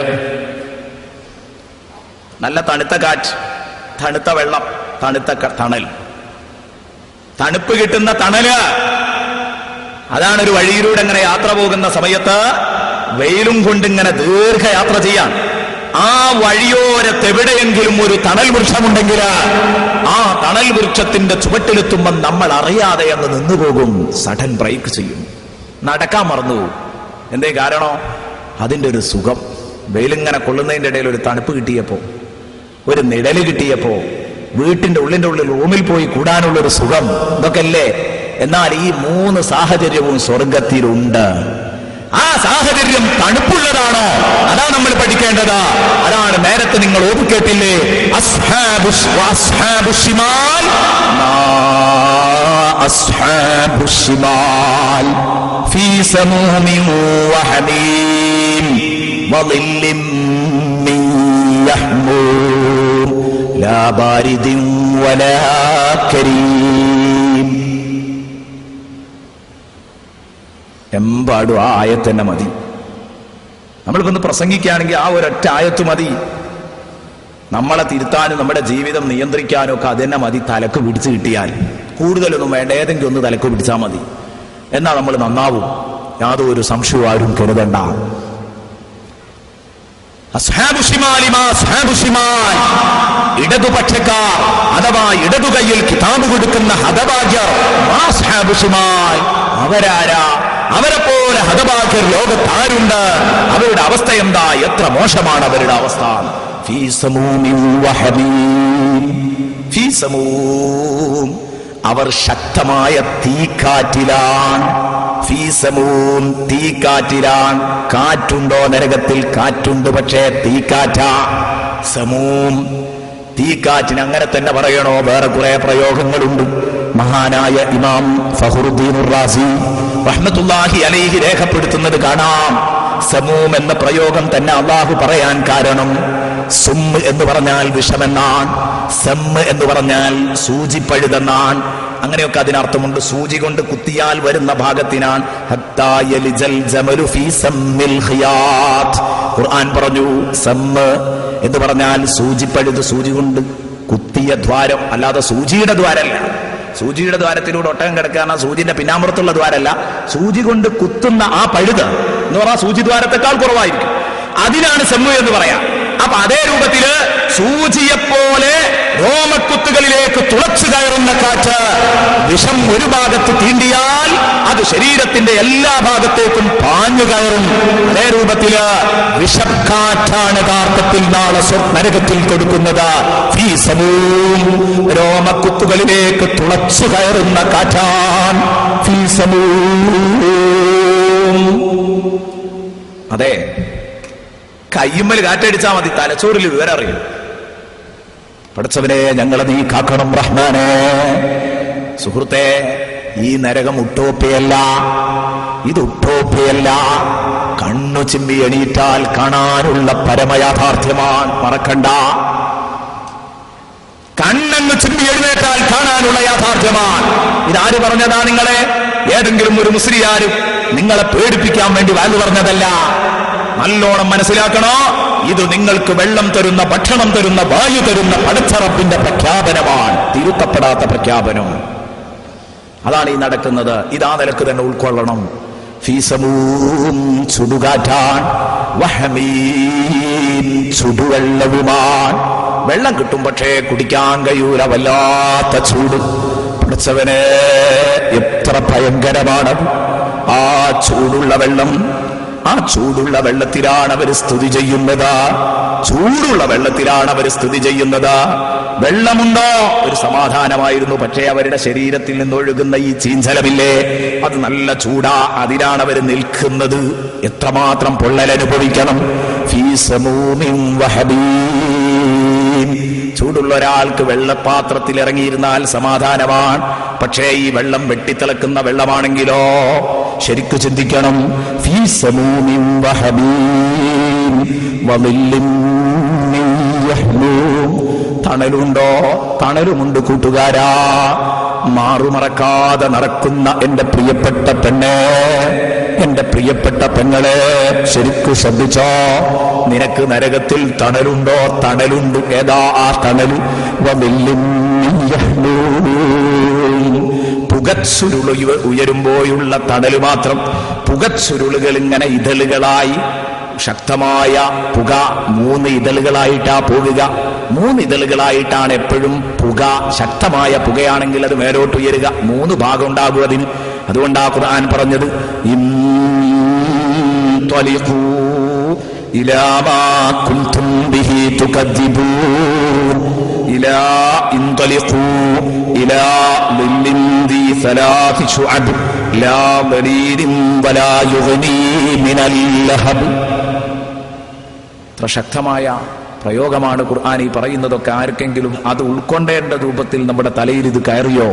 [SPEAKER 1] നല്ല തണുത്ത കാറ്റ്, തണുത്ത വെള്ളം, തണുത്ത തണൽ, തണുപ്പ് കിട്ടുന്ന തണല്. അതാണ് ഒരു വഴിയിലൂടെ ഇങ്ങനെ യാത്ര പോകുന്ന സമയത്ത് വെയിലും കൊണ്ടിങ്ങനെ ദീർഘയാത്ര ചെയ്യാൻ ആ വഴിയോരത്ത് എവിടെയെങ്കിലും ഒരു തണൽ വൃക്ഷമുണ്ടെങ്കിൽ ആ തണൽ വൃക്ഷത്തിന്റെ ചുവട്ടിലെത്തുമ്പോൾ നമ്മൾ അറിയാതെ അങ്ങ് നിന്നുപോകും, സഡൻ ബ്രേക്ക് ചെയ്യും, നടക്കാൻ മറന്നുപോകും. എന്തേ കാരണം? അതിന്റെ ഒരു സുഖം. വെയിലിങ്ങനെ കൊള്ളുന്നതിന്റെ ഇടയിൽ ഒരു തണുപ്പ് കിട്ടിയപ്പോ, ഒരു നിഴല് കിട്ടിയപ്പോ, വീട്ടിന്റെ ഉള്ളിന്റെ ഉള്ളിൽ റൂമിൽ പോയി കൂടാനുള്ളൊരു സുഖം, ഇതൊക്കെ അല്ലേ. എന്നാൽ ഈ 3 സാഹചര്യവും സ്വർഗത്തിലുണ്ട്. ആ സാഹചര്യം തണുപ്പുള്ളതാണോ? അതാണ് നമ്മൾ പഠിക്കേണ്ടത്. അതാണ് നേരത്തെ നിങ്ങൾ ഓതി കേട്ടില്ലേ, ഫീ സമൂമിൻ വഹമീം വളില്ലിൻ മിൻ യഹ്മൂം ലാ ബാരിദിൻ വലാ കരീം. എമ്പാടും ആ ആയത്ത് തന്നെ മതി. നമ്മളിപ്പൊന്ന് പ്രസംഗിക്കുകയാണെങ്കിൽ ആ ഒരൊറ്റ ആയത്ത് മതി. നമ്മളെ തിരുത്താനും നമ്മുടെ ജീവിതം നിയന്ത്രിക്കാനും ഒക്കെ അത് തന്നെ മതി. തലക്ക് പിടിച്ച് കിട്ടിയാൽ കൂടുതലൊന്നും വേണ്ട, ഏതെങ്കിലും ഒന്ന് തലക്ക് പിടിച്ചാൽ മതി. എന്നാൽ നമ്മൾ നന്നാവും, യാതൊരു സംശയവും ആരും കരുതണ്ട. ഇടതുപക്ഷക്കാർ അഥവാ ഇടതു കൈയിൽ കിതാബ് കൊടുക്കുന്ന ഹതഭാഗ്യർ, അവരാരാ? അവരെ പോലെ ഹതഭാഗ്യർ ലോകത്താരുണ്ട്? അവരുടെ അവസ്ഥ എന്താ? എത്ര മോശമാണ് അവരുടെ അവസ്ഥ. ഫീ സമൂമിൻ വഹമീം. ഫീ സമൂം, അവർ ശക്തമായ തീക്കാറ്റിലാണ്. ഫീ സമൂം, തീക്കാറ്റിലാണ്. കാറ്റുണ്ടോ നരകത്തിൽ? കാറ്റുണ്ട്, പക്ഷേ തീക്കാറ്റാ. സമൂം, തീക്കാറ്റിന് അങ്ങനെ തന്നെ പറയണോ? വേറെ കുറെ പ്രയോഗങ്ങളുണ്ട്. മഹാനായ ഇമാം ഫഖ്റുദ്ദീൻ റാസി റഹ്മത്തുള്ളാഹി അലൈഹി രേഖപ്പെടുത്തുന്നത് കാണാം. സമൂം എന്ന പ്രയോഗം തന്നെ അള്ളാഹു പറയാൻ കാരണം, സും എന്ന് പറഞ്ഞാൽ വിഷമെന്നാണ്, സം എന്ന് പറഞ്ഞാൽ സൂചിപ്പഴുതെന്നാണ്. അങ്ങനെയൊക്കെ അതിനർത്ഥമുണ്ട്. സൂചി കൊണ്ട് കുത്തിയാൽ വരുന്ന ഭാഗത്തിനാണ്. ഹത്താ യലിജൽ ജമലു ഫീ സമ്മിൽ ഖിയാത്ത്. ഖുർആൻ പറഞ്ഞു സമ്മ് എന്ന് പറഞ്ഞാൽ സൂചിപ്പഴുത്, സൂചി കൊണ്ട് കുത്തിയ ദ്വാരം, അല്ലാതെ സൂചിയുടെ ദ്വാരല്ല. സൂചിയുടെ ദ്വാരത്തിലൂടെ ഒട്ടകം കിടക്കുക സൂചിന്റെ പിന്നാമ്പുറത്തുള്ള ദ്വാരല്ല. സൂചി കൊണ്ട് കുത്തുന്ന ആ പഴുത് എന്ന് പറഞ്ഞാൽ സൂചി ദ്വാരത്തെക്കാൾ കുറവായിരിക്കും. അതിനാണ് സെമ്മു എന്ന് പറയാം. അപ്പൊ അതേ രൂപത്തില് സൂചിയെപ്പോലെ രോമക്കുത്തുകളിലേക്ക് തുളച്ചു കയറുന്ന കാറ്റ്, വിഷം ഒരു ഭാഗത്ത് തീണ്ടിയാൽ അത് ശരീരത്തിന്റെ എല്ലാ ഭാഗത്തേക്കും പാഞ്ഞു കയറും. അതേ രൂപത്തില് വിഷക്കാറ്റാണ് യഥാർത്ഥത്തിൽ നാളെ നരകത്തിൽ കൊടുക്കുന്നത്. ഫീ സമൂം, രോമക്കുത്തുകളിലേക്ക് തുളച്ചു കയറുന്ന കാറ്റാൻ ഫീ സമൂം. അതെ, കയ്യുമ്മൽ കാറ്റടിച്ചാൽ മതി, തലച്ചോറിൽ വിവരം അറിയും. പഠിച്ചവനെ, ഞങ്ങളെ നീ കാക്കണം റഹ്മാനെ. സുഹൃത്തെ, ഈ നരകം ഉട്ടോപ്പിയല്ല, ഇത് ഉട്ടോപ്പിയല്ല. കണ്ണു ചിമ്മി എണീറ്റാൽ കാണാനുള്ള പരമയാഥാർത്ഥ്യമാണ്, മറക്കണ്ട. കണ്ണങ്ങ് ചിമ്മി എഴുന്നേറ്റാൽ കാണാനുള്ള യാഥാർത്ഥ്യമാണ്. ഇതാര് പറഞ്ഞതാ? നിങ്ങളെ ഏതെങ്കിലും ഒരു മുസ്ലിയാരും നിങ്ങളെ പേടിപ്പിക്കാൻ വേണ്ടി വാല് പറഞ്ഞതല്ല. നല്ലോണം മനസ്സിലാക്കണോ, ഇത് നിങ്ങൾക്ക് വെള്ളം തരുന്ന, ഭക്ഷണം തരുന്ന, വായു തരുന്ന പടച്ചറപ്പിന്റെ പ്രഖ്യാപനമാണ്, തിരുത്തപ്പെടാത്ത പ്രഖ്യാപനം. അതാണ് ഈ നടക്കുന്നത്. ഇതാ നിലക്ക് തന്നെ ഉൾക്കൊള്ളണം. ഫീസമൂം, ചുടുകാറ്റാൻ, വഹമീൻ, ചുടുവെള്ളവുമാണ്. വെള്ളം കിട്ടും, പക്ഷേ കുടിക്കാൻ കഴിയൂല, വല്ലാത്ത ചൂട്. പഠിച്ചവനെ, എത്ര ഭയങ്കരമാണത്! ആ ചൂടുള്ള വെള്ളം, ആ ചൂടുള്ള വെള്ളത്തിലാണ് അവർ സ്തുതി ചെയ്യുന്നത്. ചൂടുള്ള വെള്ളത്തിലാണ് അവർ സ്തുതി ചെയ്യുന്നത്. വെള്ളമുണ്ടോ ഒരു സമാധാനമായിരുന്നു. പക്ഷേ അവരുടെ ശരീരത്തിൽ നിന്നൊഴുകുന്ന ഈ ചീഞ്ചലമില്ലേ, അത് നല്ല ചൂടാ. അതിലാണ് അവർ നിൽക്കുന്നത്. എത്രമാത്രം പൊള്ളലനുഭവിക്കണം! ഫീ സമൂമിൻ വഹബീം. ചൂടുള്ള ഒരാൾക്ക് വെള്ളപാത്രത്തിൽ ഇറങ്ങിയിരുന്നാൽ സമാധാനമാണ്. പക്ഷേ ഈ വെള്ളം വെട്ടിത്തിളക്കുന്ന വെള്ളമാണെങ്കിലോ ശരിക്കു ചിന്തിക്കണം. ഫീ സമൂമിൻ വഹബീം വളില്ലിൻ മിൻ യഹ്മൂം. തണലുണ്ടോ? തണലുമുണ്ട് കൂട്ടുകാരാ. മാറുമറക്കാതെ നടക്കുന്ന എന്റെ പ്രിയപ്പെട്ട പെണ്ണെ, എന്റെ പ്രിയപ്പെട്ട പെങ്ങളെ, ശരിക്കു ശ്രദ്ധിച്ചോ. നിനക്ക് നരകത്തിൽ തണലുണ്ടോ? തണലുണ്ട്. ഏതാ ആ തണല്? വളില്ലിൻ മിൻ യഹ്മൂം. പുകച്ചുരുൾ ഉയരുമ്പോഴുള്ള തണല് മാത്രം. പുകച്ചുരുളുകൾ ഇങ്ങനെ ഇതളുകളായി, ശക്തമായ പുക 3 ഇതളുകളായിട്ടാ പോകുക. 3 ഇതളുകളായിട്ടാണ് എപ്പോഴും പുക. ശക്തമായ പുകയാണെങ്കിൽ അത് മേലോട്ട് ഉയരുക. 3 ഭാഗം ഉണ്ടാകും അതിന്. അതുകൊണ്ടാ ഖുർആൻ പറഞ്ഞത് ഇൻതലിഖൂ ഇലാ മാ കുൻതും ബിഹി തുകദ്ദിബൂൻ. ഇലാ ഇൻതലിഖൂ ഇലാ ളില്ലിൻ ദി സലാത്തി ശുഅബ് ലാ ദലീലിൻ വലാ യുഗ്നി മിനൽ ലഹബ്. ശക്തമായ പ്രയോഗമാണ് ഖുർആൻ ഈ പറയുന്നതൊക്കെ. ആർക്കെങ്കിലും അത് ഉൾക്കൊണ്ടേണ്ട രൂപത്തിൽ നമ്മുടെ തലയിൽ ഇത് കയറിയോ?